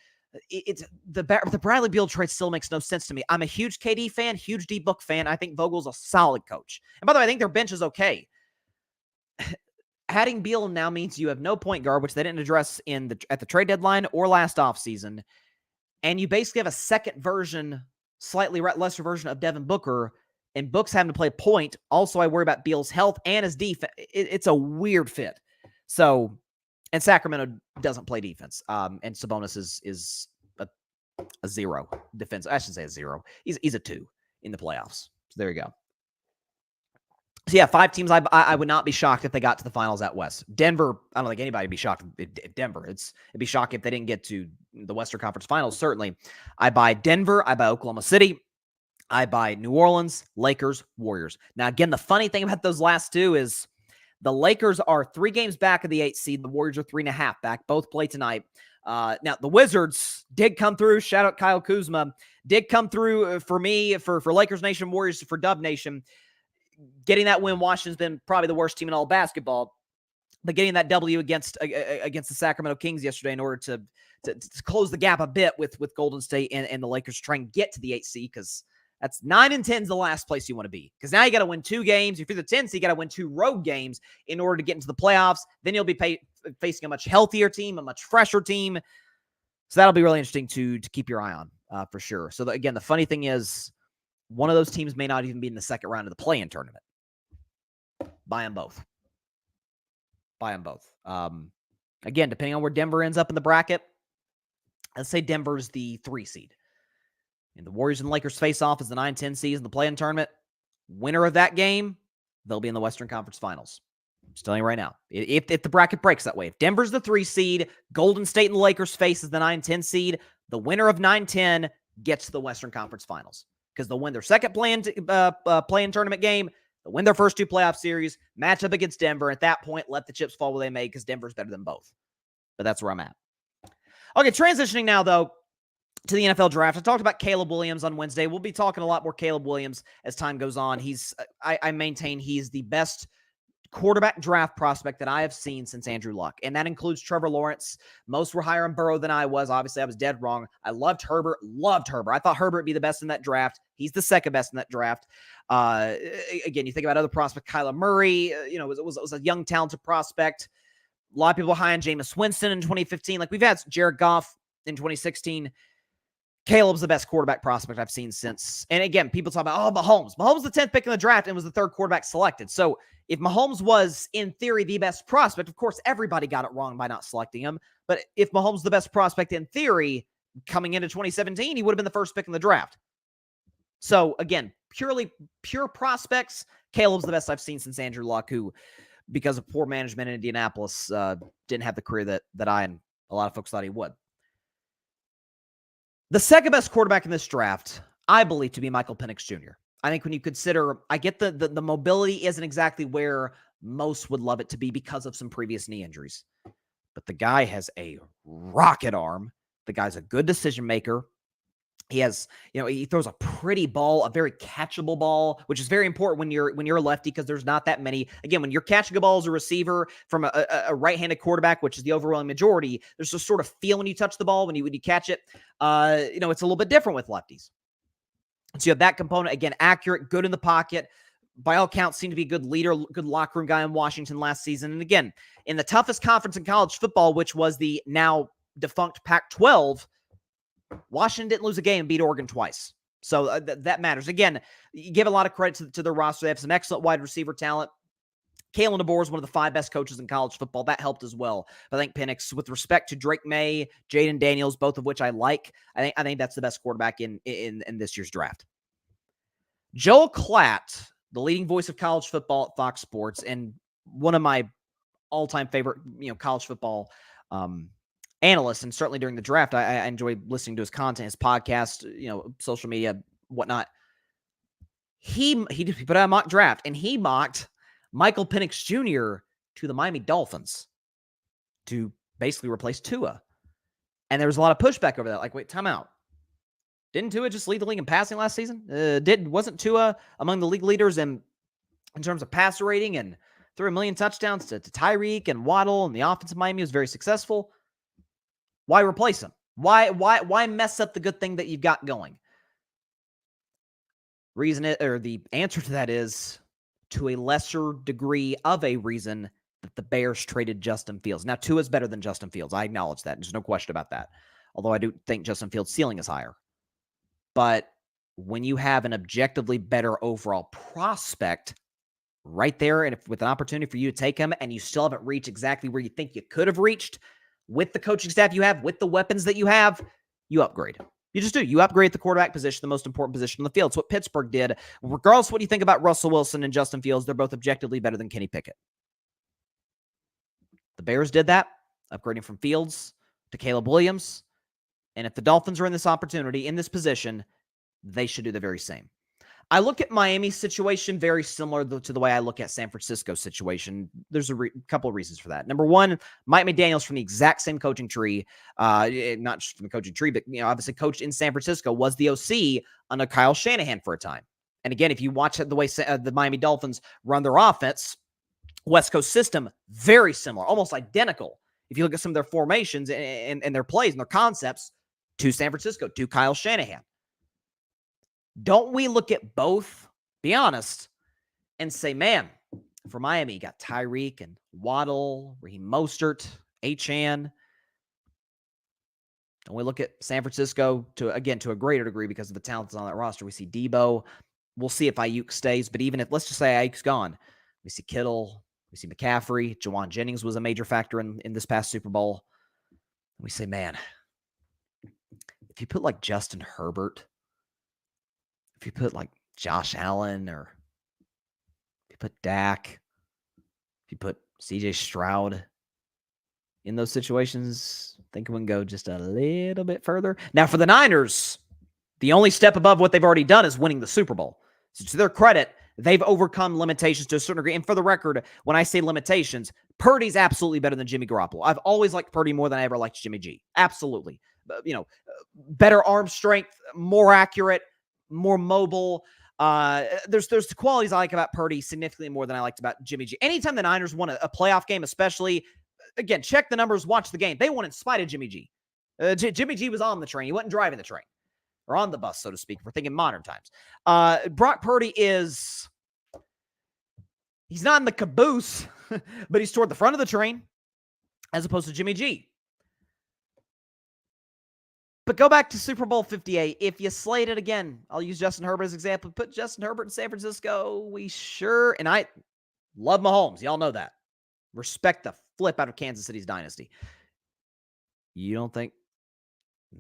it's the Bradley Beal trade still makes no sense to me. I'm a huge KD fan, huge D-Book fan. I think Vogel's a solid coach. And by the way, I think their bench is okay. Adding Beal now means you have no point guard, which they didn't address at the trade deadline or last offseason. And you basically have a second version, slightly lesser version of Devin Booker, and Book's having to play point. Also, I worry about Beal's health and his defense. It's a weird fit. So, and Sacramento doesn't play defense. And Sabonis is a 0 defense. I should say a 0. He's a 2 in the playoffs. So there you go. So yeah, 5 teams. I would not be shocked if they got to the finals out west. Denver, I don't think anybody would be shocked if Denver. It'd be shocking if they didn't get to the Western Conference Finals, certainly. I buy Denver. I buy Oklahoma City. I buy New Orleans, Lakers, Warriors. Now, again, the funny thing about those last 2 is the Lakers are 3 games back of the 8th seed. The Warriors are 3.5 back. Both play tonight. Now, the Wizards did come through. Shout out Kyle Kuzma. Did come through for me, for Lakers Nation, Warriors, for Dub Nation. Getting that win, Washington's been probably the worst team in all basketball. But getting that W against the Sacramento Kings yesterday in order to close the gap a bit with Golden State and the Lakers trying to get to the 8th seed, because that's 9 and 10 is the last place you want to be. Because now you got to win 2 games. If you're the 10th seed, you got to win 2 road games in order to get into the playoffs. Then you'll be facing a much healthier team, a much fresher team. So that'll be really interesting to keep your eye on for sure. So again, the funny thing is, one of those teams may not even be in the second round of the play-in tournament. Buy them both. Again, depending on where Denver ends up in the bracket, let's say Denver's the 3 seed. And the Warriors and Lakers face off as the 9-10 seeds in the play-in tournament. Winner of that game, they'll be in the Western Conference Finals. I'm just telling you right now. If the bracket breaks that way. If Denver's the 3 seed, Golden State and the Lakers face as the 9-10 seed, the winner of 9-10 gets to the Western Conference Finals. because they'll win their second play-in tournament game, they'll win their first 2 playoff series, match up against Denver. At that point, let the chips fall where they may, because Denver's better than both. But that's where I'm at. Okay, transitioning now, though, to the NFL draft. I talked about Caleb Williams on Wednesday. We'll be talking a lot more Caleb Williams as time goes on. I maintain he's the best quarterback draft prospect that I have seen since Andrew Luck, and that includes Trevor Lawrence. Most were higher on Burrow than I was. Obviously, I was dead wrong. I loved Herbert. I thought Herbert would be the best in that draft. He's the second best in that draft. Again, you think about other prospects, Kyler Murray, it was a young, talented prospect. A lot of people high on Jameis Winston in 2015. Like, we've had Jared Goff in 2016. Caleb's the best quarterback prospect I've seen since. And again, people talk about, Mahomes. Mahomes was the 10th pick in the draft and was the 3rd quarterback selected. So if Mahomes was, in theory, the best prospect, of course, everybody got it wrong by not selecting him. But if Mahomes is the best prospect in theory, coming into 2017, he would have been the 1st pick in the draft. So again, pure prospects, Caleb's the best I've seen since Andrew Luck, who, because of poor management in Indianapolis, didn't have the career that I and a lot of folks thought he would. The second best quarterback in this draft, I believe to be Michael Penix Jr. I think when you consider, I get the mobility isn't exactly where most would love it to be because of some previous knee injuries. But the guy has a rocket arm. The guy's a good decision maker. He has, he throws a pretty ball, a very catchable ball, which is very important when you're a lefty, because there's not that many. Again, when you're catching a ball as a receiver from a right-handed quarterback, which is the overwhelming majority, there's this sort of feel when you touch the ball, when you catch it. It's a little bit different with lefties. So you have that component. Again, accurate, good in the pocket. By all counts, seemed to be a good leader, good locker room guy in Washington last season. And again, in the toughest conference in college football, which was the now defunct Pac-12, Washington didn't lose a game and beat Oregon twice. So that matters. Again, you give a lot of credit to their roster. They have some excellent wide receiver talent. Kalen DeBoer is one of the 5 best coaches in college football. That helped as well. But I think Penix, with respect to Drake May, Jaden Daniels, both of which I like, I think that's the best quarterback in this year's draft. Joel Klatt, the leading voice of college football at Fox Sports, and one of my all-time favorite, college football analyst, and certainly during the draft, I enjoy listening to his content, his podcast, social media, whatnot. He put out a mock draft, and he mocked Michael Penix Jr. to the Miami Dolphins to basically replace Tua. And there was a lot of pushback over that. Like, wait, time out. Didn't Tua just lead the league in passing last season? Wasn't Tua among the league leaders in terms of passer rating, and threw 1 million touchdowns to Tyreek and Waddle, and the offense of Miami was very successful? Why replace him? Why mess up the good thing that you've got going? The answer to that is, to a lesser degree of a reason, that the Bears traded Justin Fields. Now, Tua is better than Justin Fields. I acknowledge that. There's no question about that. Although I do think Justin Fields' ceiling is higher. But when you have an objectively better overall prospect right there, and with an opportunity for you to take him, and you still haven't reached exactly where you think you could have reached, with the coaching staff you have, with the weapons that you have, you upgrade. You just do. You upgrade the quarterback position, the most important position on the field. It's what Pittsburgh did. Regardless of what you think about Russell Wilson and Justin Fields, they're both objectively better than Kenny Pickett. The Bears did that, upgrading from Fields to Caleb Williams. And if the Dolphins are in this opportunity, in this position, they should do the very same. I look at Miami's situation very similar to the way I look at San Francisco's situation. There's a couple of reasons for that. Number one, Mike McDaniel's from the exact same coaching tree, not just from the coaching tree, but obviously coached in San Francisco, was the OC under Kyle Shanahan for a time. And again, if you watch the way the Miami Dolphins run their offense, West Coast system, very similar, almost identical. If you look at some of their formations and their plays and their concepts to San Francisco, to Kyle Shanahan. Don't we look at both, be honest, and say, man, for Miami, you got Tyreek and Waddle, Raheem Mostert, Achane. Don't we look at San Francisco to a greater degree because of the talents on that roster? We see Debo. We'll see if Ayuk stays, but even if, let's just say Ayuk's gone, we see Kittle, we see McCaffrey. Jawan Jennings was a major factor in this past Super Bowl. We say, man, if you put like Justin Herbert, if you put like Josh Allen, or if you put Dak, if you put CJ Stroud in those situations, I think we can go just a little bit further. Now for the Niners, The only step above what they've already done is winning the Super Bowl. So to their credit, they've overcome limitations to a certain degree. And for the record, when I say limitations, Purdy's absolutely better than Jimmy Garoppolo. I've always liked Purdy more than I ever liked Jimmy G. Absolutely. Better arm strength, more accurate, more mobile. There's the qualities I like about Purdy significantly more than I liked about Jimmy G. Anytime the Niners won a playoff game, especially, again, check the numbers, watch the game. They won in spite of Jimmy G. Jimmy G was on the train. He wasn't driving the train. Or on the bus, so to speak, if we're thinking modern times. Brock Purdy he's not in the caboose, but he's toward the front of the train, as opposed to Jimmy G. But go back to Super Bowl 58. If you slate it again, I'll use Justin Herbert as an example. Put Justin Herbert in San Francisco. And I love Mahomes. Y'all know that. Respect the flip out of Kansas City's dynasty. You don't think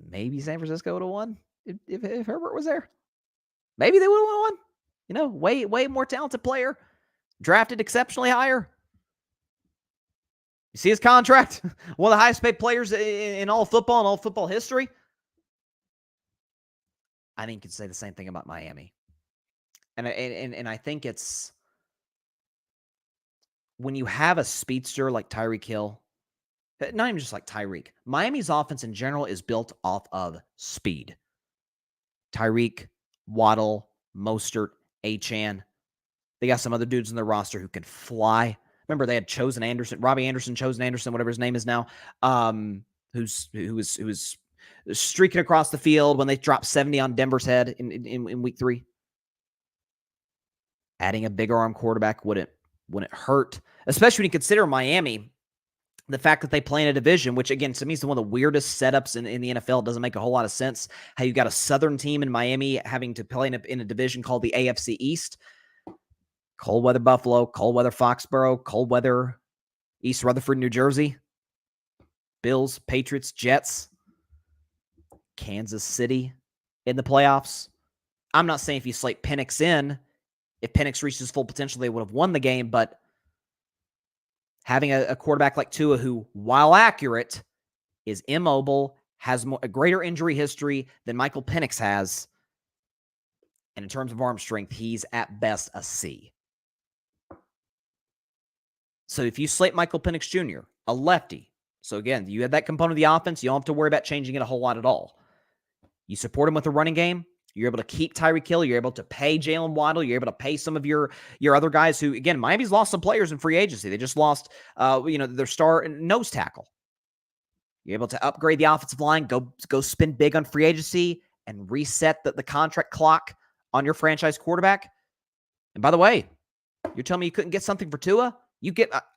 maybe San Francisco would have won? If Herbert was there, maybe they would have won. Way more talented player, drafted exceptionally higher. You see his contract? One of the highest paid players in all football and all football history. I think you could say the same thing about Miami. And I think it's when you have a speedster like Tyreek Hill, not even just like Tyreek. Miami's offense in general is built off of speed. Tyreek, Waddle, Mostert, Achane. They got some other dudes in their roster who can fly. Remember, they had Robbie Anderson, whatever his name is now, who was streaking across the field when they dropped 70 on Denver's head in week 3. Adding a bigger arm quarterback wouldn't hurt, especially when you consider Miami. The fact that they play in a division, which again, to me is one of the weirdest setups in the NFL. It doesn't make a whole lot of sense how you got a Southern team in Miami having to play in a division called the AFC East. Cold weather Buffalo, cold weather Foxborough, cold weather East Rutherford, New Jersey. Bills, Patriots, Jets, Kansas City in the playoffs. I'm not saying if you slate Penix in, if Penix reaches full potential, they would have won the game, but having a quarterback like Tua who, while accurate, is immobile, has a greater injury history than Michael Penix has, and in terms of arm strength, he's at best a C. So if you slate Michael Penix Jr., a lefty, so again, you have that component of the offense, you don't have to worry about changing it a whole lot at all. You support him with a running game, you're able to keep Tyreek Hill. You're able to pay Jalen Waddle. You're able to pay some of your other guys who, again, Miami's lost some players in free agency. They just lost, their star nose tackle. You're able to upgrade the offensive line, go spend big on free agency, and reset the contract clock on your franchise quarterback. And by the way, you're telling me you couldn't get something for Tua?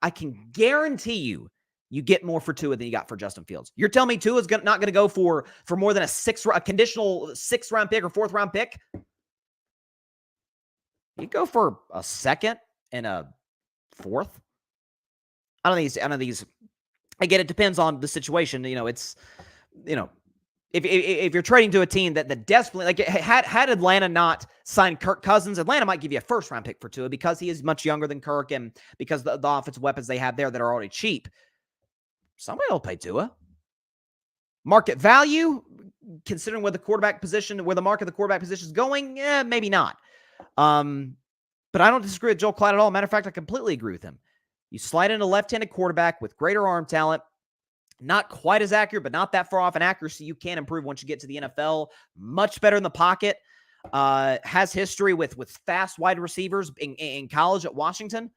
I can guarantee you get more for Tua than you got for Justin Fields. You're telling me Tua's not going to go for more than a conditional 6th-round pick or 4th-round pick? You go for a 2nd and a 4th? I don't think these. Again, it depends on the situation. If you're trading to a team that desperately, like, had Atlanta not signed Kirk Cousins, Atlanta might give you a 1st-round pick for Tua because he is much younger than Kirk and because the offensive weapons they have there that are already cheap. Somebody will pay Tua. Market value, considering where the market of the quarterback position is going, maybe not. But I don't disagree with Joel Klatt at all. Matter of fact, I completely agree with him. You slide in a left-handed quarterback with greater arm talent, not quite as accurate, but not that far off in accuracy. You can improve once you get to the NFL. Much better in the pocket. Has history with fast wide receivers in college at Washington.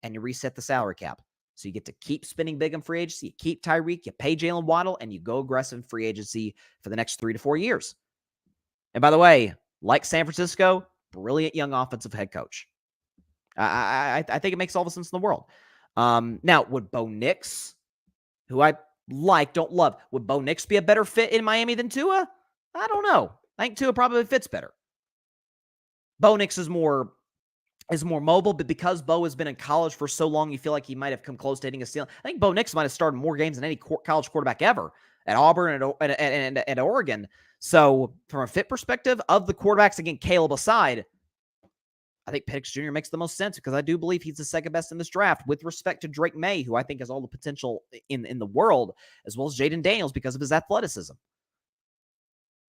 And you reset the salary cap. So you get to keep spending big in free agency. You keep Tyreek, you pay Jalen Waddle, and you go aggressive in free agency for the next 3 to 4 years. And by the way, like San Francisco, brilliant young offensive head coach. I think it makes all the sense in the world. Now, would Bo Nix, who I don't love, would Bo Nix be a better fit in Miami than Tua? I don't know. I think Tua probably fits better. Bo Nix is more mobile, but because Bo has been in college for so long, you feel like he might have come close to hitting a ceiling. I think Bo Nix might have started more games than any college quarterback ever at Auburn and at Oregon. So from a fit perspective of the quarterbacks, again, Caleb aside, I think Penix Jr. makes the most sense because I do believe he's the second best in this draft with respect to Drake May, who I think has all the potential in the world, as well as Jaden Daniels because of his athleticism.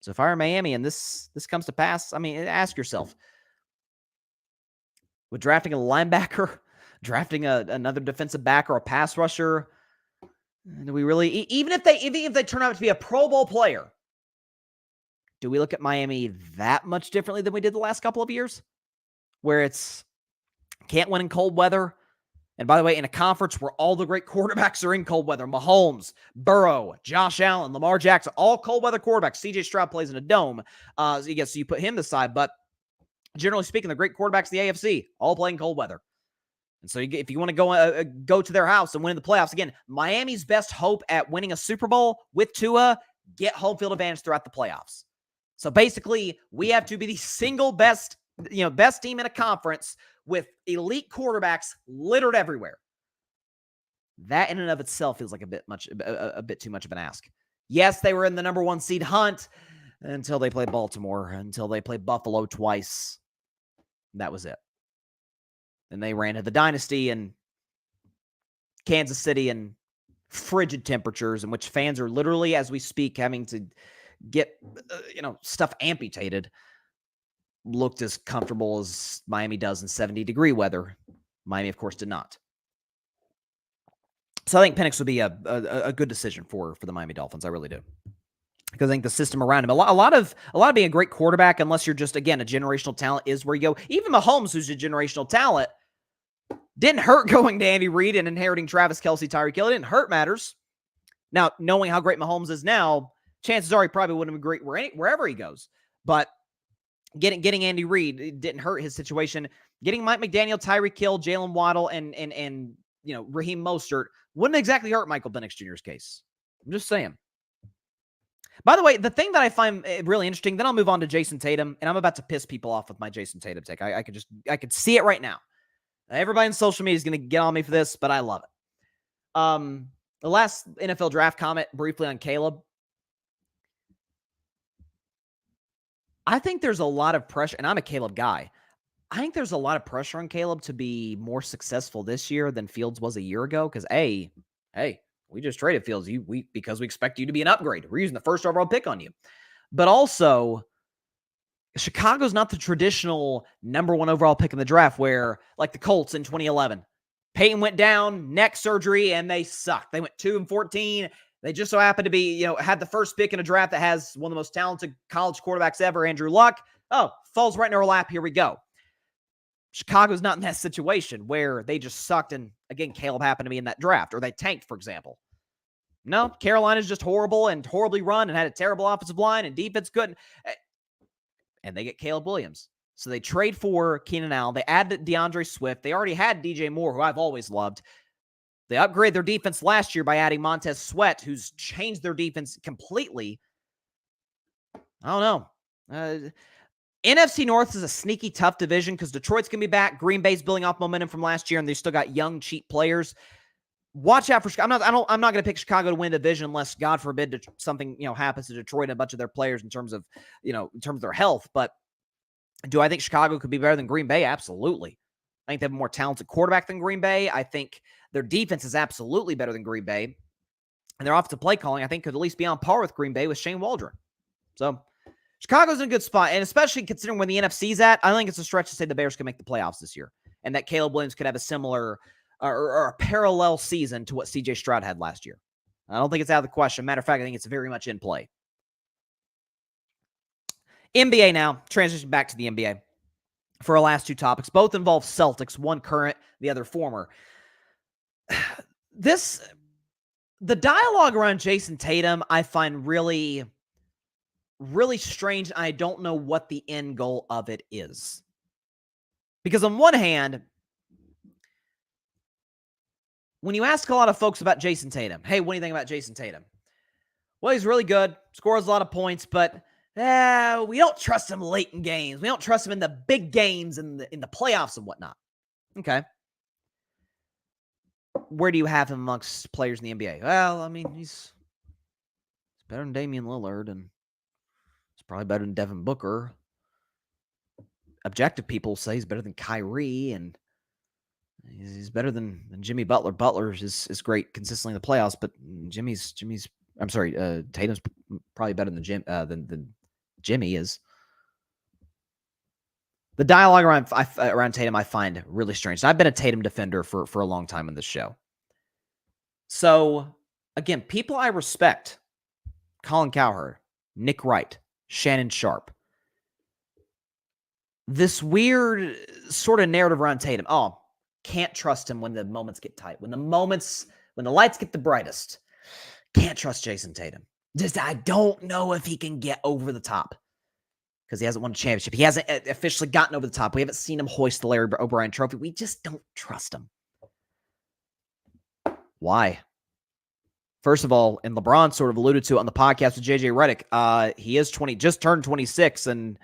So if I were Miami and this comes to pass, I mean, ask yourself, with drafting a linebacker, drafting another defensive back or a pass rusher, do we really, even if they turn out to be a Pro Bowl player, do we look at Miami that much differently than we did the last couple of years? Where it's can't win in cold weather. And by the way, in a conference where all the great quarterbacks are in cold weather, Mahomes, Burrow, Josh Allen, Lamar Jackson, all cold weather quarterbacks. CJ Stroud plays in a dome. So you put him aside. But generally speaking, the great quarterbacks in the AFC all play in cold weather. And so if you want to go to their house and win the playoffs, again, Miami's best hope at winning a Super Bowl with Tua, get home field advantage throughout the playoffs. So basically, we have to be the single best team in a conference with elite quarterbacks littered everywhere. That in and of itself feels like a bit too much of an ask. Yes, they were in the number 1 seed hunt until they played Baltimore, until they played Buffalo twice. That was it. And they ran to the dynasty in Kansas City in frigid temperatures in which fans are literally, as we speak, having to get stuff amputated. Looked as comfortable as Miami does in 70-degree weather. Miami, of course, did not. So I think Penix would be a good decision for the Miami Dolphins. I really do. Because I think the system around him, a lot of being a great quarterback, unless you're just, again, a generational talent, is where you go. Even Mahomes, who's a generational talent, didn't hurt going to Andy Reid and inheriting Travis Kelce, Tyreek Hill. It didn't hurt matters. Now, knowing how great Mahomes is now, chances are he probably wouldn't have been great wherever he goes. But getting Andy Reid didn't hurt his situation. Getting Mike McDaniel, Tyreek Hill, Jalen Waddle, and Raheem Mostert wouldn't exactly hurt Michael Penix Jr.'s case. I'm just saying. By the way, the thing that I find really interesting, then I'll move on to Jayson Tatum, and I'm about to piss people off with my Jayson Tatum take. I could see it right now. Everybody on social media is going to get on me for this, but I love it. The last NFL draft comment briefly on Caleb. I think there's a lot of pressure, and I'm a Caleb guy. I think there's a lot of pressure on Caleb to be more successful this year than Fields was a year ago. Because hey, we just traded Fields because we expect you to be an upgrade. We're using the first overall pick on you. But also, Chicago's not the traditional number 1 overall pick in the draft where, like the Colts in 2011, Peyton went down, neck surgery, and they sucked. They went 2-14. They just so happened to be, had the first pick in a draft that has one of the most talented college quarterbacks ever, Andrew Luck. Oh, falls right in our lap. Here we go. Chicago's not in that situation where they just sucked. And again, Caleb happened to be in that draft, or they tanked, for example. No, Carolina's just horrible and horribly run and had a terrible offensive line and defense couldn't. And they get Caleb Williams. So they trade for Keenan Allen. They add DeAndre Swift. They already had DJ Moore, who I've always loved. They upgrade their defense last year by adding Montez Sweat, who's changed their defense completely. I don't know. NFC North is a sneaky, tough division because Detroit's going to be back. Green Bay's building off momentum from last year, and they still got young, cheap players. Watch out for Chicago. I'm not going to pick Chicago to win a division unless, God forbid, something happens to Detroit and a bunch of their players in terms of their health. But do I think Chicago could be better than Green Bay? Absolutely. I think they have a more talented quarterback than Green Bay. I think their defense is absolutely better than Green Bay. And their offensive play calling, I think, could at least be on par with Green Bay with Shane Waldron. So Chicago's in a good spot. And especially considering where the NFC's at, I think it's a stretch to say the Bears could make the playoffs this year. And that Caleb Williams could have a similar or a parallel season to what CJ Stroud had last year. I don't think it's out of the question. Matter of fact, I think it's very much in play. NBA now. Transition back to the NBA. For our last 2 topics. Both involve Celtics, one current, the other former. The dialogue around Jayson Tatum, I find really, really strange. I don't know what the end goal of it is. Because on one hand, when you ask a lot of folks about Jayson Tatum, hey, what do you think about Jayson Tatum? Well, he's really good, scores a lot of points, but we don't trust him late in games. We don't trust him in the big games in the playoffs and whatnot. Okay. Where do you have him amongst players in the NBA? Well, I mean, he's better than Damian Lillard, and he's probably better than Devin Booker. Objective people say he's better than Kyrie, and he's better than Jimmy Butler. Butler is great consistently in the playoffs, but Tatum's probably better than Jimmy is. The dialogue around Tatum I find really strange. I've been a Tatum defender for a long time in this show. So, again, people I respect, Colin Cowherd, Nick Wright, Shannon Sharp. This weird sort of narrative around Tatum. Oh, can't trust him when the moments get tight. When the lights get the brightest. Can't trust Jayson Tatum. I don't know if he can get over the top. Because he hasn't won a championship. He hasn't officially gotten over the top. We haven't seen him hoist the Larry O'Brien trophy. We just don't trust him. Why? First of all, and LeBron sort of alluded to it on the podcast with JJ Redick, he is just turned 26, and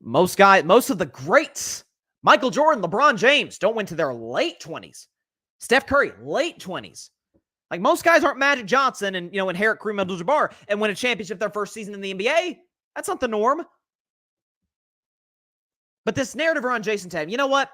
most of the greats, Michael Jordan, LeBron James, don't win to their late 20s. Steph Curry, late 20s. Like, most guys aren't Magic Johnson and, inherit Kareem Abdul-Jabbar and win a championship their first season in the NBA. That's not the norm. But this narrative around Jayson Tatum, you know what?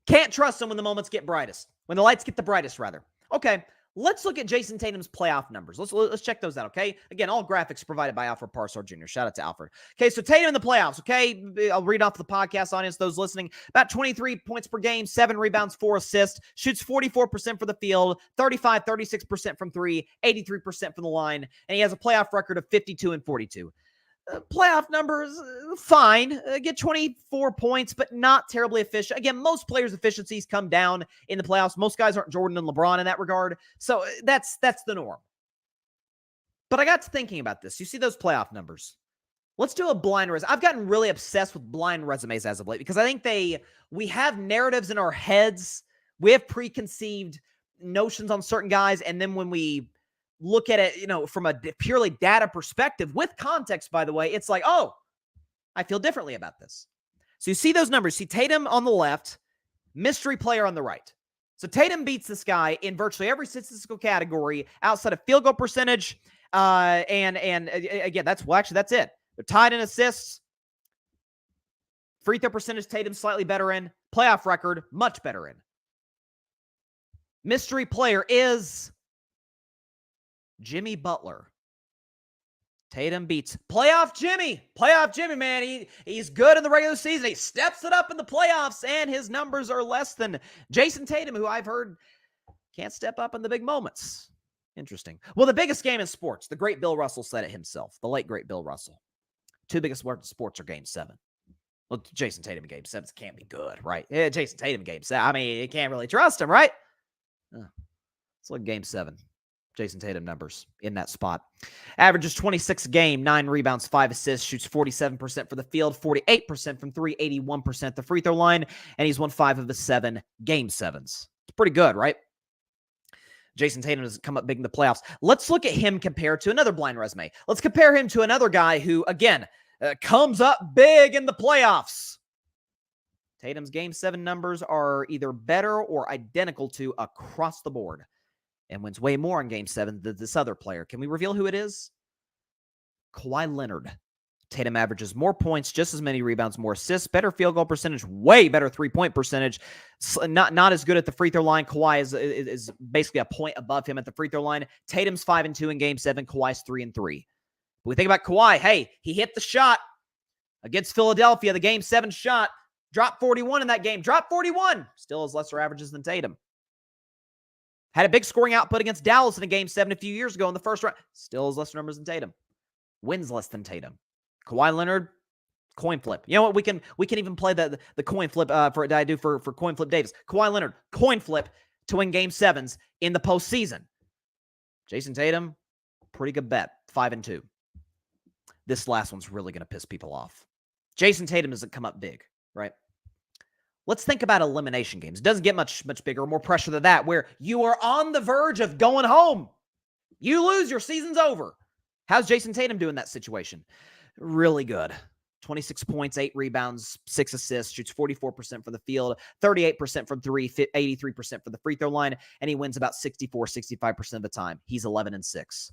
Can't trust him when the moments get brightest. When the lights get the brightest, rather. Okay, let's look at Jayson Tatum's playoff numbers. Let's check those out, okay? Again, all graphics provided by Alfred Parsar Jr. Shout out to Alfred. Okay, so Tatum in the playoffs, okay? I'll read off the podcast audience, those listening. About 23 points per game, 7 rebounds, 4 assists, shoots 44% from the field, 36% from 3, 83% from the line, and he has a playoff record of 52-42. Playoff numbers, fine. Get 24 points, but not terribly efficient. Again, most players' efficiencies come down in the playoffs. Most guys aren't Jordan and LeBron in that regard. So that's the norm. But I got to thinking about this. You see those playoff numbers. Let's do a blind resume. I've gotten really obsessed with blind resumes as of late because I think we have narratives in our heads. We have preconceived notions on certain guys, and then when we look at it, from a purely data perspective, with context, by the way, it's like, oh, I feel differently about this. So you see those numbers. See Tatum on the left, mystery player on the right. So Tatum beats this guy in virtually every statistical category outside of field goal percentage. And again, that's it. They're tied in assists. Free throw percentage, Tatum slightly better in. Playoff record, much better in. Mystery player is Jimmy Butler. Tatum beats playoff Jimmy. Playoff Jimmy, man. He's good in the regular season. He steps it up in the playoffs, and his numbers are less than Jayson Tatum, who I've heard can't step up in the big moments. Interesting. Well, the biggest game in sports, the great Bill Russell said it himself, the late, great Bill Russell. 2 biggest sports are Game 7. Well, Jayson Tatum in Game 7 can't be good, right? Yeah, Jayson Tatum in Game 7. I mean, you can't really trust him, right? Let's look at Game 7. Jayson Tatum numbers in that spot. Averages 26 a game, 9 rebounds, 5 assists, shoots 47% for the field, 48% from 3, 81% at the free throw line, and he's won 5 of the 7 Game 7s. It's pretty good, right? Jayson Tatum has come up big in the playoffs. Let's look at him compared to another blind resume. Let's compare him to another guy who, again, comes up big in the playoffs. Tatum's Game 7 numbers are either better or identical to across the board, and wins way more in Game 7 than this other player. Can we reveal who it is? Kawhi Leonard. Tatum averages more points, just as many rebounds, more assists, better field goal percentage, way better three-point percentage. Not as good at the free throw line. Kawhi is basically a point above him at the free throw line. Tatum's 5-2 in Game 7. Kawhi's 3-3. When we think about Kawhi, hey, he hit the shot against Philadelphia, the Game 7 shot. Dropped 41 in that game. Dropped 41. Still has lesser averages than Tatum. Had a big scoring output against Dallas in a Game 7 a few years ago in the first round. Still has lesser numbers than Tatum. Wins less than Tatum. Kawhi Leonard, coin flip. You know what? We can even play the coin flip that I do for coin flip Davis. Kawhi Leonard, coin flip to win Game 7s in the postseason. Jayson Tatum, pretty good bet. 5-2. This last one's really going to piss people off. Jayson Tatum doesn't come up big, right? Let's think about elimination games. It doesn't get much bigger, more pressure than that, where you are on the verge of going home. You lose, your season's over. How's Jayson Tatum doing in that situation? Really good. 26 points, 8 rebounds, 6 assists, shoots 44% from the field, 38% from 3, 83% for the free throw line, and he wins about 65% of the time. He's 11-6.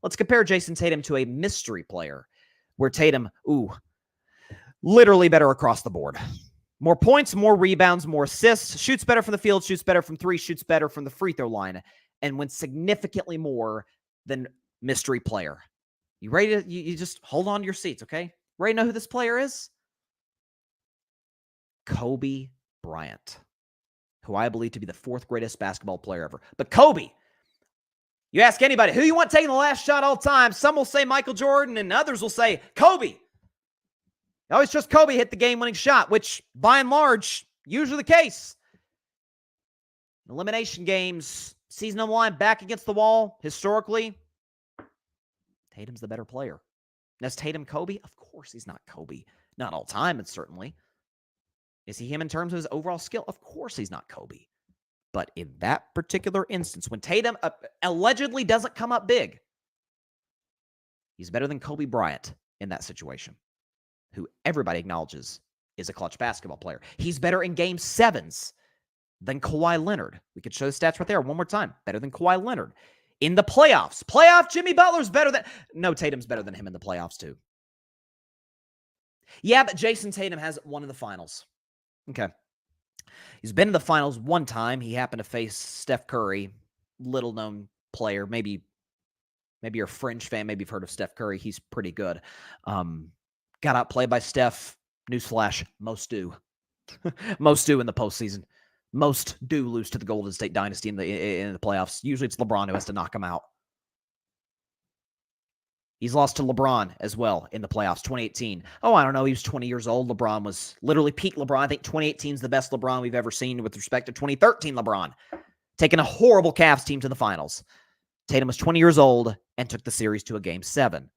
Let's compare Jayson Tatum to a mystery player, where Tatum, literally better across the board. More points, more rebounds, more assists, shoots better from the field, shoots better from 3, shoots better from the free throw line, and wins significantly more than mystery player. You ready to, you just hold on to your seats, okay? Ray, know who this player is? Kobe Bryant, who I believe to be the 4th greatest basketball player ever. But Kobe, you ask anybody, who you want taking the last shot all time? Some will say Michael Jordan, and others will say Kobe. I always trust Kobe hit the game-winning shot, which, by and large, usually the case. Elimination games, season on the line, back against the wall, historically, Tatum's the better player. Now, is Tatum Kobe? Of course he's not Kobe. Not all time, and certainly. Is he him in terms of his overall skill? Of course he's not Kobe. But in that particular instance, when Tatum allegedly doesn't come up big, he's better than Kobe Bryant in that situation, who everybody acknowledges is a clutch basketball player. He's better in Game 7s than Kawhi Leonard. We could show the stats right there one more time. Better than Kawhi Leonard. In the playoffs. Jimmy Butler's better than... No, Tatum's better than him in the playoffs, too. Yeah, but Jayson Tatum hasn't won in the finals. Okay. He's been in the finals one time. He happened to face Steph Curry, little-known player. Maybe you're a fringe fan. Maybe you've heard of Steph Curry. He's pretty good. Got outplayed by Steph. Newsflash, most do. Most do in the postseason. Most do lose to the Golden State Dynasty in the playoffs. Usually it's LeBron who has to knock them out. He's lost to LeBron as well in the playoffs, 2018. Oh, I don't know. He was 20 years old. LeBron was literally peak LeBron. I think 2018 is the best LeBron we've ever seen with respect to 2013 LeBron. Taking a horrible Cavs team to the finals. Tatum was 20 years old and took the series to a Game 7.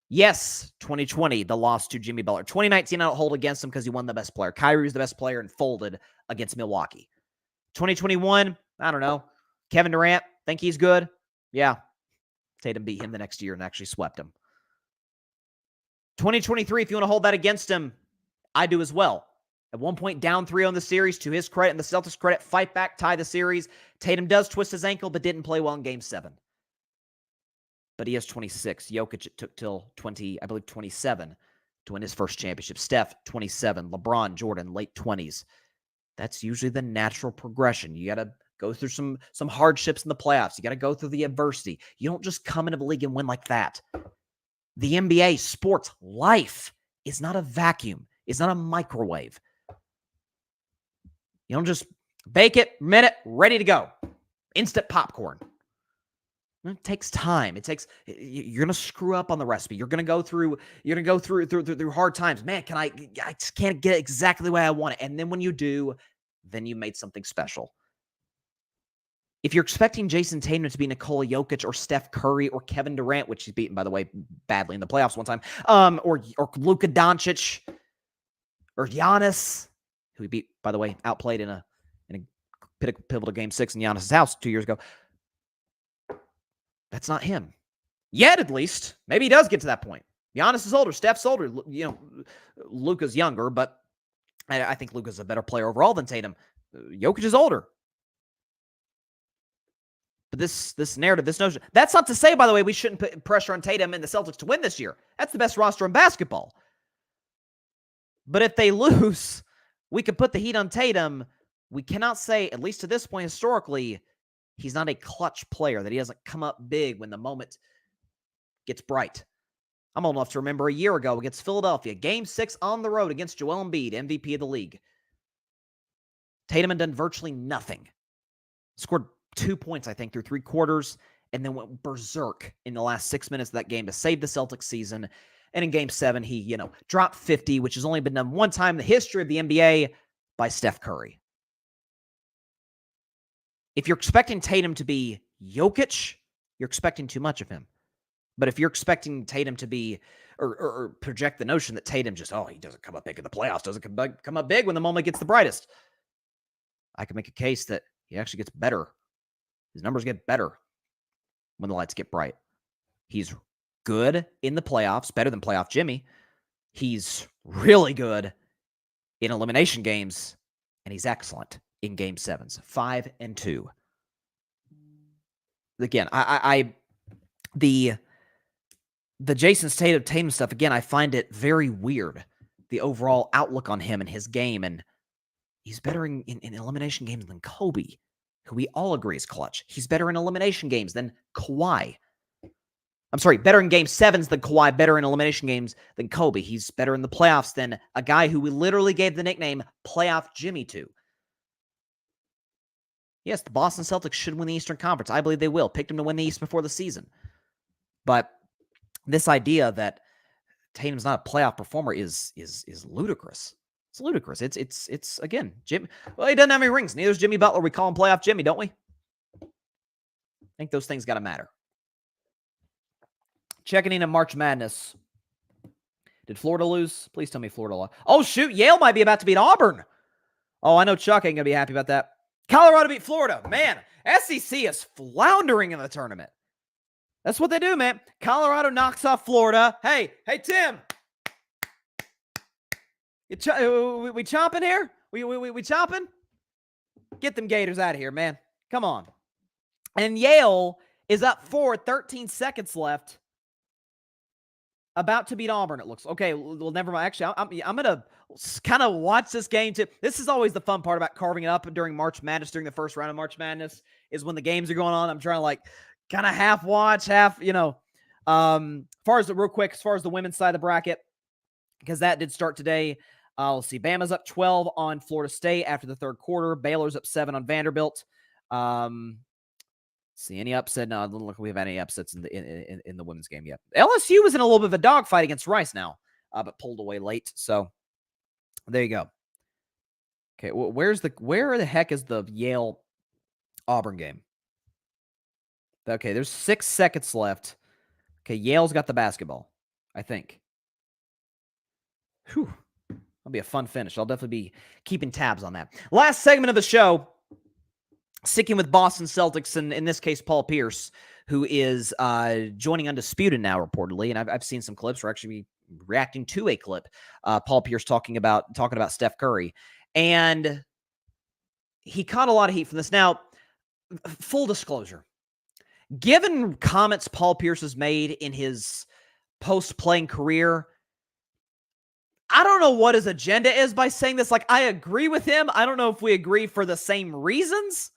Yes, 2020, the loss to Jimmy Butler. 2019, I don't hold against him because he won the best player. Kyrie was the best player and folded against Milwaukee. 2021, I don't know. Kevin Durant, think he's good? Yeah. Tatum beat him the next year and actually swept him. 2023, if you want to hold that against him, I do as well. At one point, down 3 on the series, to his credit and the Celtics' credit, fight back, tie the series. Tatum does twist his ankle, but didn't play well in Game 7. But he has 26. Jokic, it took till 27 to win his first championship. Steph, 27. LeBron, Jordan, late 20s. That's usually the natural progression. You got to go through some hardships in the playoffs. You got to go through the adversity. You don't just come into the league and win like that. The NBA, sports, life is not a vacuum. It's not a microwave. You don't just bake it, minute, ready to go. Instant popcorn. It takes time. You're going to screw up on the recipe. You're going to go through hard times. Man, I just can't get it exactly the way I want it. And then when you do, then you made something special. If you're expecting Jayson Tatum to be Nikola Jokic or Steph Curry or Kevin Durant, which he's beaten, by the way, badly in the playoffs one time, or Luka Doncic or Giannis, who he beat, by the way, outplayed in a pivotal Game 6 in Giannis' house 2 years ago. That's not him. Yet, at least. Maybe he does get to that point. Giannis is older. Steph's older. Luka's younger, but I think Luka's a better player overall than Tatum. Jokic is older. But this narrative, this notion, that's not to say, by the way, we shouldn't put pressure on Tatum and the Celtics to win this year. That's the best roster in basketball. But if they lose, we could put the heat on Tatum. We cannot say, at least to this point historically, he's not a clutch player, that he doesn't come up big when the moment gets bright. I'm old enough to remember a year ago against Philadelphia, Game 6 on the road against Joel Embiid, MVP of the league. Tatum had done virtually nothing. Scored 2 points, I think, through 3 quarters, and then went berserk in the last 6 minutes of that game to save the Celtics season. And in Game 7, he, dropped 50, which has only been done one time in the history of the NBA by Steph Curry. If you're expecting Tatum to be Jokic, you're expecting too much of him. But if you're expecting Tatum to be, or project the notion that Tatum just, he doesn't come up big in the playoffs, doesn't come up big when the moment gets the brightest, I can make a case that he actually gets better. His numbers get better when the lights get bright. He's good in the playoffs, better than playoff Jimmy. He's really good in elimination games, and he's excellent in Game 7s, 5-2. Again, the Jayson Tatum stuff, again, I find it very weird, the overall outlook on him and his game, and he's better in elimination games than Kobe, who we all agree is clutch. He's better in elimination games than Kawhi. I'm sorry, better in game sevens than Kawhi, better in elimination games than Kobe. He's better in the playoffs than a guy who we literally gave the nickname Playoff Jimmy to. Yes, the Boston Celtics should win the Eastern Conference. I believe they will. Picked them to win the East before the season. But this idea that Tatum's not a playoff performer is ludicrous. It's ludicrous. It's again, Jim. Well, he doesn't have any rings. Neither does Jimmy Butler. We call him Playoff Jimmy, don't we? I think those things got to matter. Checking in on March Madness. Did Florida lose? Please tell me Florida lost. Oh, shoot. Yale might be about to beat Auburn. Oh, I know Chuck ain't going to be happy about that. Colorado beat Florida. Man, SEC is floundering in the tournament. That's what they do, man. Colorado knocks off Florida. Hey, Tim. We chomping here? We chomping? Get them Gators out of here, man. Come on. And Yale is up 4, 13 seconds left. About to beat Auburn, it looks. Okay, well, never mind. Actually, I'm going to kind of watch this game too. This is always the fun part about carving it up during March Madness, during the first round of March Madness, is when the games are going on. I'm trying to kind of half watch, half, as far as the women's side of the bracket, because that did start today. We'll see. Bama's up 12 on Florida State after the third quarter. Baylor's up 7 on Vanderbilt. See any upset? No, it doesn't look like we've had any upsets in the women's game yet. LSU was in a little bit of a dogfight against Rice now, but pulled away late. So there you go. Okay, where the heck is the Yale Auburn game? Okay, there's 6 seconds left. Okay, Yale's got the basketball, I think. Whew. That'll be a fun finish. I'll definitely be keeping tabs on that. Last segment of the show. Sticking with Boston Celtics, and in this case, Paul Pierce, who is joining Undisputed now, reportedly. And I've seen some clips. We're actually reacting to a clip. Paul Pierce talking about Steph Curry. And he caught a lot of heat from this. Now, full disclosure, given comments Paul Pierce has made in his post-playing career, I don't know what his agenda is by saying this. I agree with him. I don't know if we agree for the same reasons.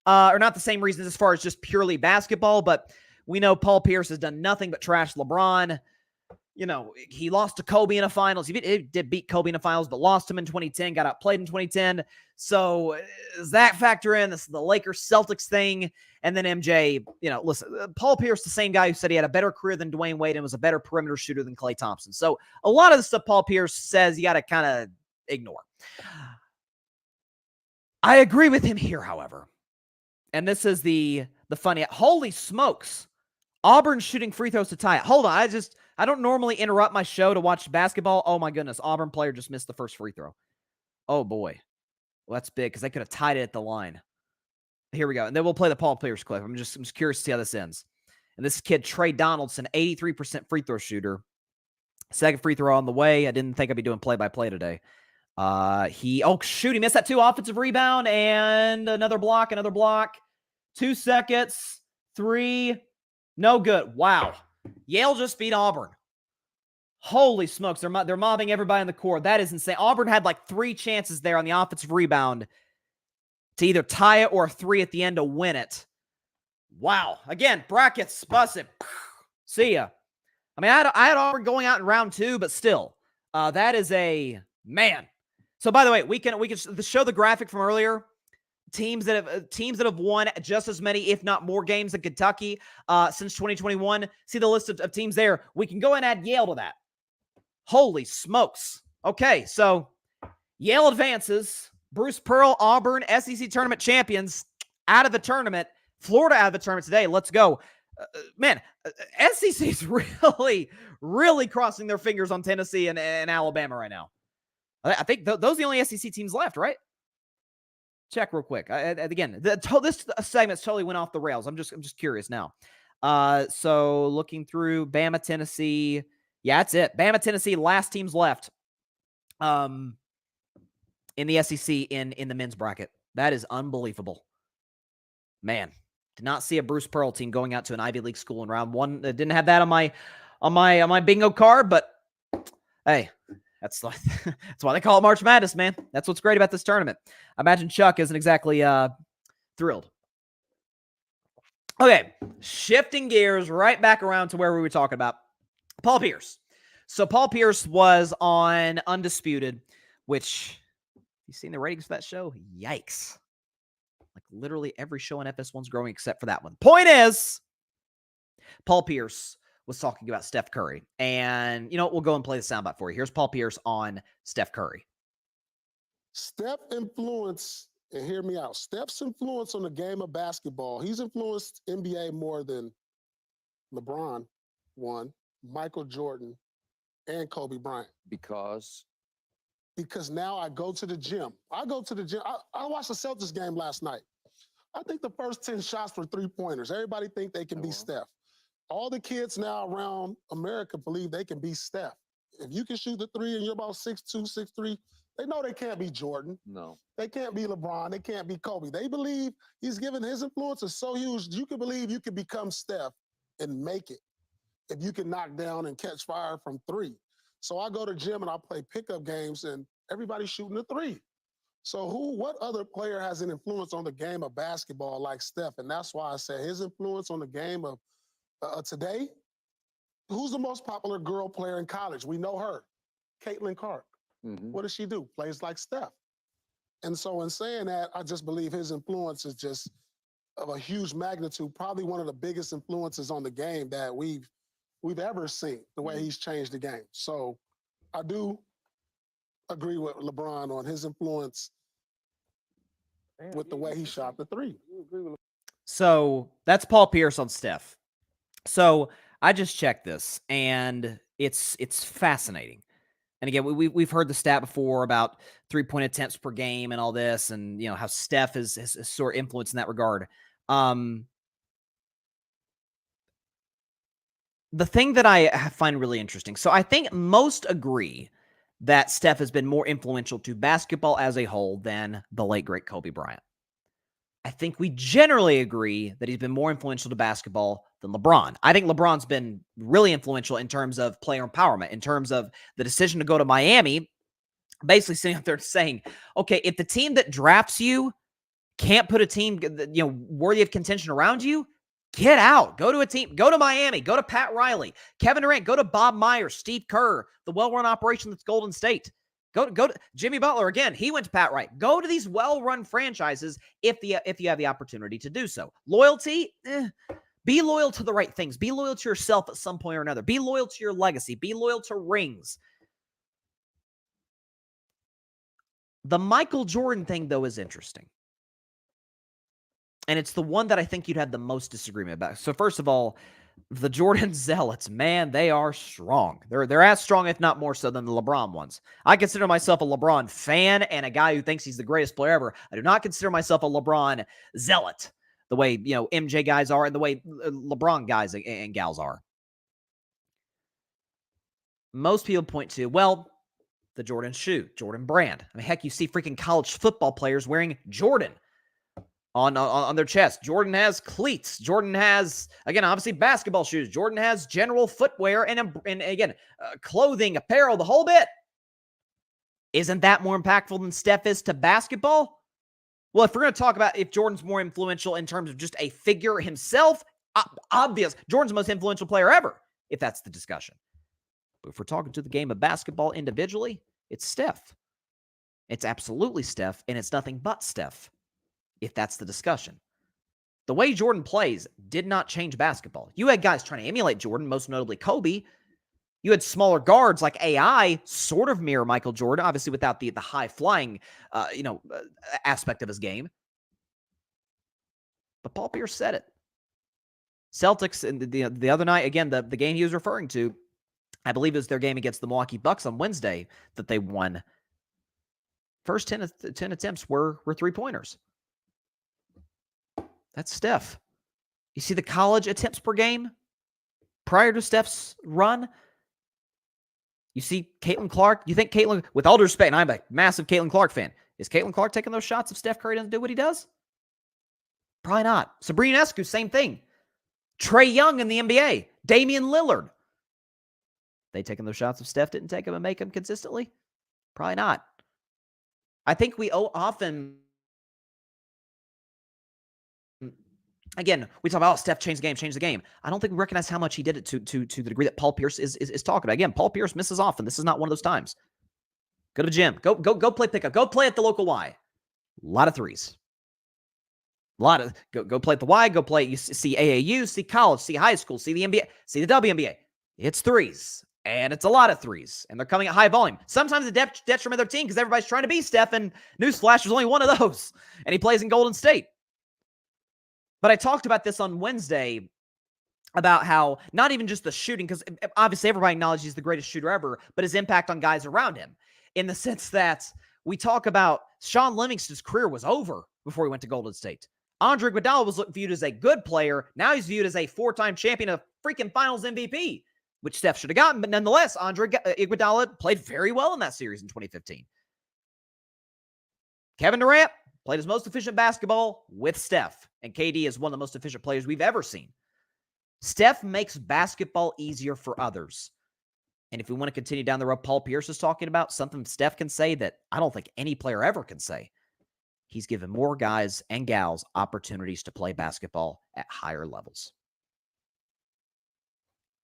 Or not the same reasons as far as just purely basketball, but we know Paul Pierce has done nothing but trash LeBron. He lost to Kobe in a finals. He did beat Kobe in a finals, but lost him in 2010, got outplayed in 2010. So does that factor in? This is the Lakers-Celtics thing. And then MJ, listen, Paul Pierce, the same guy who said he had a better career than Dwayne Wade and was a better perimeter shooter than Klay Thompson. So a lot of the stuff Paul Pierce says, you got to kind of ignore. I agree with him here, however. And this is the funny. Holy smokes. Auburn shooting free throws to tie it. Hold on. I don't normally interrupt my show to watch basketball. Oh my goodness. Auburn player just missed the first free throw. Oh boy. Well, that's big because they could have tied it at the line. Here we go. And then we'll play the Paul Pierce clip. I'm just curious to see how this ends. And this kid, Trey Donaldson, 83% free throw shooter. Second free throw on the way. I didn't think I'd be doing play-by-play today. He missed that 2 offensive rebound and another block. 2 seconds, 3, no good. Wow. Yale just beat Auburn. Holy smokes. They're mobbing everybody in the court. That is insane. Auburn had 3 chances there on the offensive rebound to either tie it or a 3 at the end to win it. Wow. Again, brackets, bust it. See ya. I mean, I had Auburn going out in round 2, but still, that is a man. So, by the way, we can show the graphic from earlier. Teams that have won just as many, if not more, games than Kentucky since 2021. See the list of teams there. We can go and add Yale to that. Holy smokes! Okay, so Yale advances. Bruce Pearl, Auburn, SEC tournament champions, out of the tournament. Florida out of the tournament today. Let's go. SEC is really, really crossing their fingers on Tennessee and Alabama right now. I think those are the only SEC teams left, right? Check real quick. Again, this segment totally went off the rails. I'm just curious now. So looking through Bama, Tennessee. Yeah, that's it. Bama, Tennessee, last teams left. In the SEC in the men's bracket. That is unbelievable. Man, did not see a Bruce Pearl team going out to an Ivy League school in round 1. Didn't have that on my bingo card, but hey. That's why they call it March Madness, man. That's what's great about this tournament. I imagine Chuck isn't exactly thrilled. Okay, shifting gears right back around to where we were talking about Paul Pierce. So Paul Pierce was on Undisputed, which you seen the ratings for that show? Yikes. Like literally every show on FS1's growing except for that one. Point is, Paul Pierce was talking about Steph Curry. And, you know, we'll go and play the soundbite for you. Here's Paul Pierce on Steph Curry. Steph influence, and hear me out, Steph's influence on the game of basketball, he's influenced NBA more than LeBron, one, Michael Jordan, and Kobe Bryant. Because now I go to the gym. I watched the Celtics game last night. I think the first 10 shots were three-pointers. Everybody think they can be Steph. All the kids now around America believe they can be Steph. If you can shoot the three and you're about 6'2", 6'3", they know they can't be Jordan. No. They can't be LeBron. They can't be Kobe. They believe he's given his influence is so huge, you can believe you can become Steph and make it if you can knock down and catch fire from three. So I go to the gym and I play pickup games and everybody's shooting a three. So what other player has an influence on the game of basketball like Steph? And that's why I said his influence on the game of today. Who's the most popular girl player in college? We know her, Caitlin Clark. Mm-hmm. What does she do? Plays like Steph. And so in saying that, I just believe his influence is just of a huge magnitude, probably one of the biggest influences on the game that we've ever seen, the way he's changed the game. So I do agree with LeBron on his influence with the way he shot the three. So that's Paul Pierce on Steph. So I just checked this, and it's fascinating. And again, we've heard the stat before about 3-point attempts per game and all this, and you know how Steph is sort of influenced in that regard. The thing that I find really interesting, so I think most agree that Steph has been more influential to basketball as a whole than the late, great Kobe Bryant. I think we generally agree that he's been more influential to basketball than LeBron. I think LeBron's been really influential in terms of player empowerment, in terms of the decision to go to Miami, basically sitting up there saying, okay, if the team that drafts you can't put a team, you know, worthy of contention around you, get out. Go to a team. Go to Miami. Go to Pat Riley. Kevin Durant. Go to Bob Myers, Steve Kerr, the well-run operation that's Golden State. Go to Jimmy Butler again. He went to Pat Riley. Go to these well-run franchises if you have the opportunity to do so. Loyalty, be loyal to the right things. Be loyal to yourself at some point or another. Be loyal to your legacy. Be loyal to rings. The Michael Jordan thing, though, is interesting. And it's the one that I think you'd have the most disagreement about. So first of all, the Jordan zealots, man, they are strong. They're as strong, if not more so, than the LeBron ones. I consider myself a LeBron fan and a guy who thinks he's the greatest player ever. I do not consider myself a LeBron zealot, the way, you know, MJ guys are and the way LeBron guys and gals are. Most people point to, well, the Jordan shoe, Jordan brand. I mean, heck, you see freaking college football players wearing Jordan on their chest. Jordan has cleats. Jordan has, again, obviously basketball shoes. Jordan has general footwear and again, clothing, apparel, the whole bit. Isn't that more impactful than Steph is to basketball? Well, if we're going to talk about if Jordan's more influential in terms of just a figure himself, obvious. Jordan's the most influential player ever, if that's the discussion. But if we're talking to the game of basketball individually, it's Steph. It's absolutely Steph, and it's nothing but Steph, if that's the discussion. The way Jordan plays did not change basketball. You had guys trying to emulate Jordan, most notably Kobe. You had smaller guards like AI sort of mirror Michael Jordan, obviously without the high-flying aspect of his game. But Paul Pierce said it. Celtics, and the other night, again, the game he was referring to, I believe it was their game against the Milwaukee Bucks on Wednesday that they won. First 10 attempts were three-pointers. That's Steph. You see the college attempts per game prior to Steph's run? You see Caitlin Clark? You think Caitlin, with all due respect, and I'm a massive Caitlin Clark fan, is Caitlin Clark taking those shots if Steph Curry doesn't do what he does? Probably not. Sabrina Escu, same thing. Trae Young in the NBA. Damian Lillard. They taking those shots if Steph didn't take them and make them consistently? Probably not. I think we often Again, we talk about, Steph changed the game. I don't think we recognize how much he did it to the degree that Paul Pierce is talking about. Again, Paul Pierce misses often. This is not one of those times. Go to the gym. Go play pickup. Go play at the local Y. A lot of threes. A lot of go play at the Y. Go play. You see AAU, see college, see high school, see the NBA, see the WNBA. It's threes, and it's a lot of threes, and they're coming at high volume. Sometimes the detriment of their team because everybody's trying to be Steph, and newsflash, there's only one of those, and he plays in Golden State. But I talked about this on Wednesday about how not even just the shooting, because obviously everybody acknowledges he's the greatest shooter ever, but his impact on guys around him, in the sense that we talk about Sean Livingston's career was over before he went to Golden State. Andre Iguodala was viewed as a good player. Now he's viewed as a 4-time champion, a freaking finals MVP, which Steph should have gotten. But nonetheless, Andre Iguodala played very well in that series in 2015. Kevin Durant played his most efficient basketball with Steph. And KD is one of the most efficient players we've ever seen. Steph makes basketball easier for others. And if we want to continue down the road Paul Pierce is talking about, something Steph can say that I don't think any player ever can say. He's given more guys and gals opportunities to play basketball at higher levels.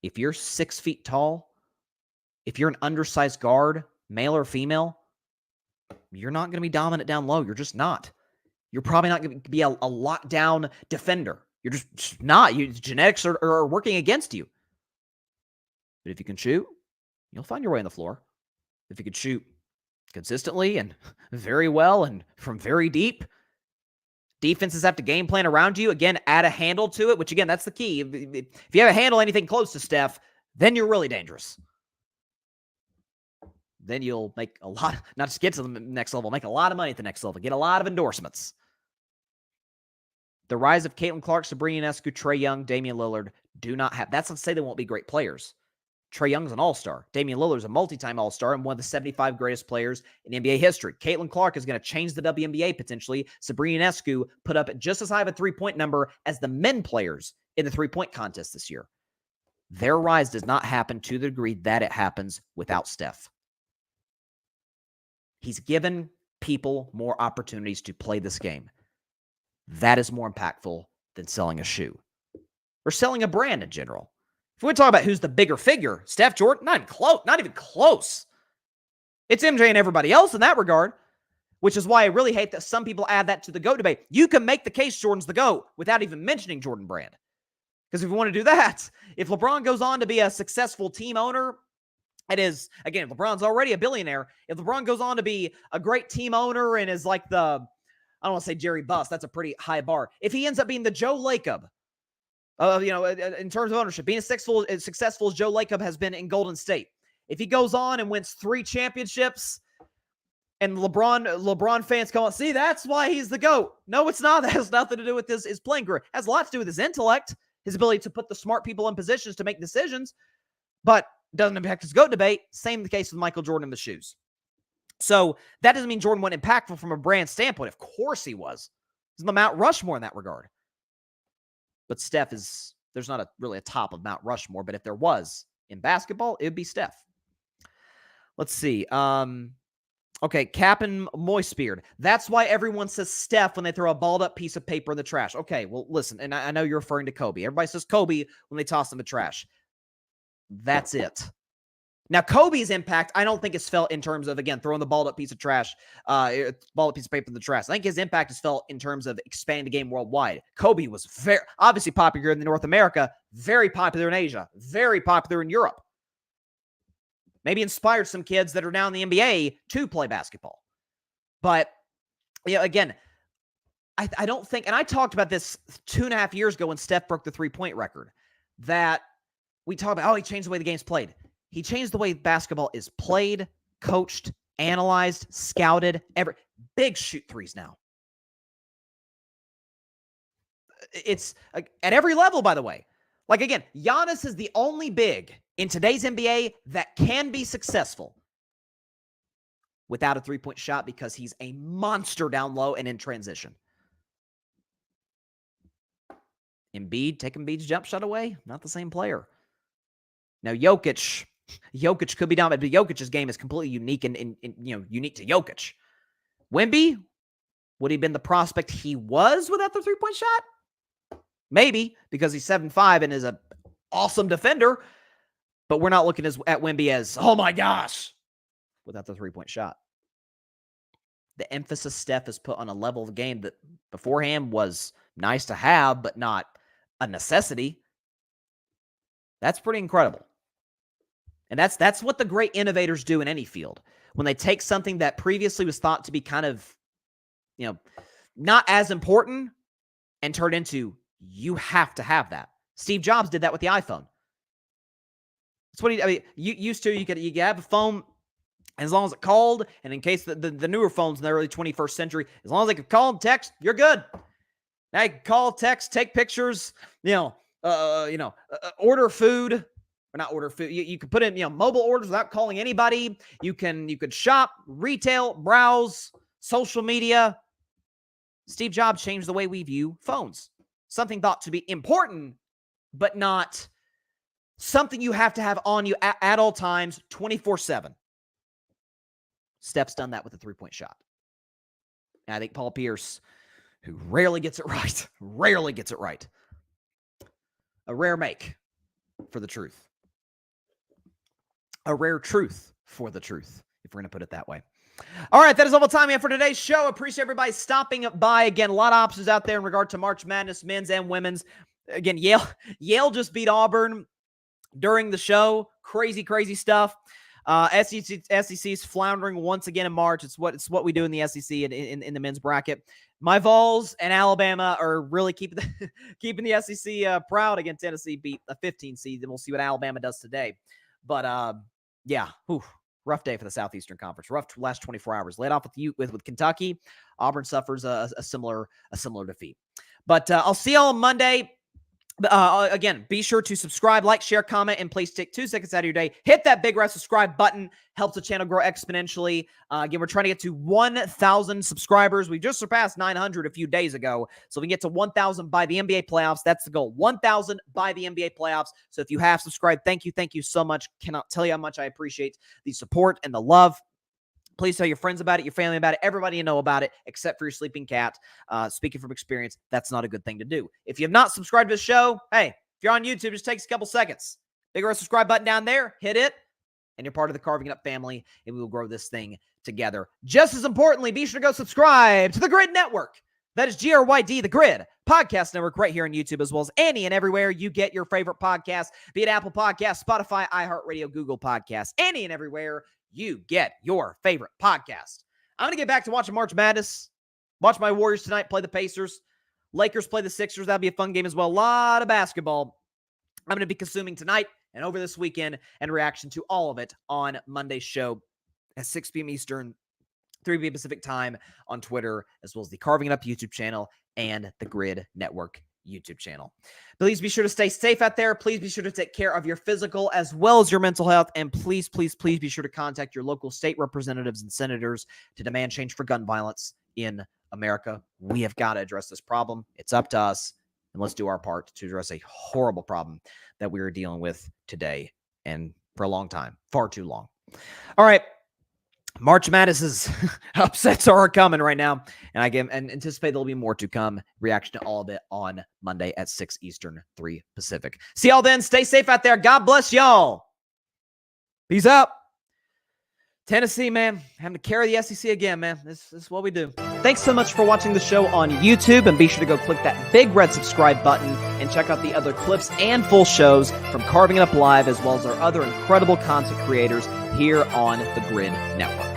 If you're 6 feet tall, if you're an undersized guard, male or female, you're not going to be dominant down low. You're just not. You're probably not going to be a lockdown defender. You're just not. Genetics are working against you. But if you can shoot, you'll find your way on the floor. If you can shoot consistently and very well and from very deep, defenses have to game plan around you. Again, add a handle to it, which again, that's the key. If you have a handle anything close to Steph, then you're really dangerous. Then you'll make a lot, not just get to the next level, make a lot of money at the next level, get a lot of endorsements. The rise of Caitlin Clark, Sabrina Ionescu, Trae Young, Damian Lillard do not have, that's not to say they won't be great players. Trae Young's an all-star. Damian Lillard's a multi-time all-star and one of the 75 greatest players in NBA history. Caitlin Clark is going to change the WNBA potentially. Sabrina Ionescu put up just as high of a three-point number as the men players in the three-point contest this year. Their rise does not happen to the degree that it happens without Steph. He's given people more opportunities to play this game. That is more impactful than selling a shoe or selling a brand in general. If we talk about who's the bigger figure, Steph, Jordan, not even close. It's MJ and everybody else in that regard, which is why I really hate that some people add that to the GOAT debate. You can make the case Jordan's the GOAT without even mentioning Jordan Brand. Because if we want to do that, if LeBron goes on to be a successful team owner, it is, again, LeBron's already a billionaire. If LeBron goes on to be a great team owner and is like I don't want to say Jerry Buss, that's a pretty high bar. If he ends up being the Joe Lacob, in terms of ownership, being as successful as Joe Lacob has been in Golden State. If he goes on and wins 3 championships and LeBron fans come on, see, that's why he's the GOAT. No, it's not. That has nothing to do with his playing career. It has a lot to do with his intellect, his ability to put the smart people in positions to make decisions, but doesn't impact his GOAT debate. Same the case with Michael Jordan and the shoes. So that doesn't mean Jordan wasn't impactful from a brand standpoint. Of course he was. He's the Mount Rushmore in that regard. But Steph there's not really a top of Mount Rushmore, but if there was in basketball, it would be Steph. Let's see. Okay, Cap'n Moistbeard. That's why everyone says Steph when they throw a balled up piece of paper in the trash. Okay, well, listen, and I know you're referring to Kobe. Everybody says Kobe when they toss in the trash. That's it. Now, Kobe's impact, I don't think is felt in terms of, again, throwing the balled up piece of trash, balled up piece of paper in the trash. I think his impact is felt in terms of expanding the game worldwide. Kobe was obviously popular in North America, very popular in Asia, very popular in Europe. Maybe inspired some kids that are now in the NBA to play basketball. But, again, I don't think, and I talked about this 2.5 years ago when Steph broke the three-point record, that we talk about, he changed the way the game's played. He changed the way basketball is played, coached, analyzed, scouted, big shoot threes now. It's at every level, by the way. Like, again, Giannis is the only big in today's NBA that can be successful without a three-point shot because he's a monster down low and in transition. Embiid, take Embiid's jump shot away, not the same player. Now, Jokic could be dominant, but Jokic's game is completely unique and unique to Jokic. Wemby, would he have been the prospect he was without the three-point shot? Maybe because he's 7'5" and is an awesome defender. But we're not looking at Wemby as, oh my gosh, without the three-point shot. The emphasis Steph has put on a level of game that beforehand was nice to have, but not a necessity. That's pretty incredible. And that's what the great innovators do in any field. When they take something that previously was thought to be kind of, not as important and turn into, you have to have that. Steve Jobs did that with the iPhone. That's what you used to. You could have a phone as long as it called, and in case the newer phones in the early 21st century, as long as they could call and text, you're good. Now you can call, text, take pictures, order food, or not order food. You can put in, mobile orders without calling anybody. You could shop, retail, browse, social media. Steve Jobs changed the way we view phones. Something thought to be important, but not something you have to have on you at all times, 24/7. Steph's done that with a three-point shot. And I think Paul Pierce, who rarely gets it right, a rare make for the truth. A rare truth for the truth, if we're going to put it that way. All right, that is all the time we have for today's show. Appreciate everybody stopping by. Again, a lot of options out there in regard to March Madness, men's and women's. Again, Yale just beat Auburn during the show. Crazy stuff. SEC's floundering once again in March. It's what we do in the SEC in the men's bracket. My Vols and Alabama are really keeping the SEC proud. Again, Tennessee beat a 15 seed, and we'll see what Alabama does today. But rough day for the Southeastern Conference. Rough last 24 hours. Laid off with Kentucky. Auburn suffers a similar defeat. But I'll see y'all on Monday. Again, be sure to subscribe, like, share, comment, and please take 2 seconds out of your day. Hit that big red subscribe button. Helps the channel grow exponentially. Again, we're trying to get to 1,000 subscribers. We just surpassed 900 a few days ago. So we can get to 1,000 by the NBA playoffs. That's the goal. 1,000 by the NBA playoffs. So if you have subscribed, thank you so much. Cannot tell you how much I appreciate the support and the love. Please tell your friends about it, your family about it, everybody you know about it, except for your sleeping cat. Speaking from experience, that's not a good thing to do. If you have not subscribed to the show, hey, if you're on YouTube, just takes a couple seconds. Big red subscribe button down there, hit it, and you're part of the Carving It Up family, and we will grow this thing together. Just as importantly, be sure to go subscribe to the Grid Network. That is GRYD, the Grid Podcast Network, right here on YouTube, as well as any and everywhere you get your favorite podcast, be it Apple Podcasts, Spotify, iHeartRadio, Google Podcasts, any and everywhere you get your favorite podcast. I'm going to get back to watching March Madness. Watch my Warriors tonight play the Pacers. Lakers play the Sixers. That'll be a fun game as well. A lot of basketball I'm going to be consuming tonight and over this weekend, and reaction to all of it on Monday's show at 6 p.m. Eastern, 3 p.m. Pacific time on Twitter, as well as the Carving It Up YouTube channel and the Grid Network YouTube channel. Please be sure to stay safe out there. Please be sure to take care of your physical as well as your mental health. And please be sure to contact your local state representatives and senators to demand change for gun violence in America. We have got to address this problem. It's up to us, and let's do our part to address a horrible problem that we are dealing with today and for a long time, far too long. All right. March Madness's upsets are coming right now, and I anticipate there'll be more to come. Reaction to all of it on Monday at 6 Eastern, 3 Pacific. See y'all then. Stay safe out there. God bless y'all. Peace out. Tennessee, man, having to carry the SEC again, man. This is what we do. Thanks so much for watching the show on YouTube, and be sure to go click that big red subscribe button and check out the other clips and full shows from Carving It Up Live, as well as our other incredible content creators here on the Grid Network.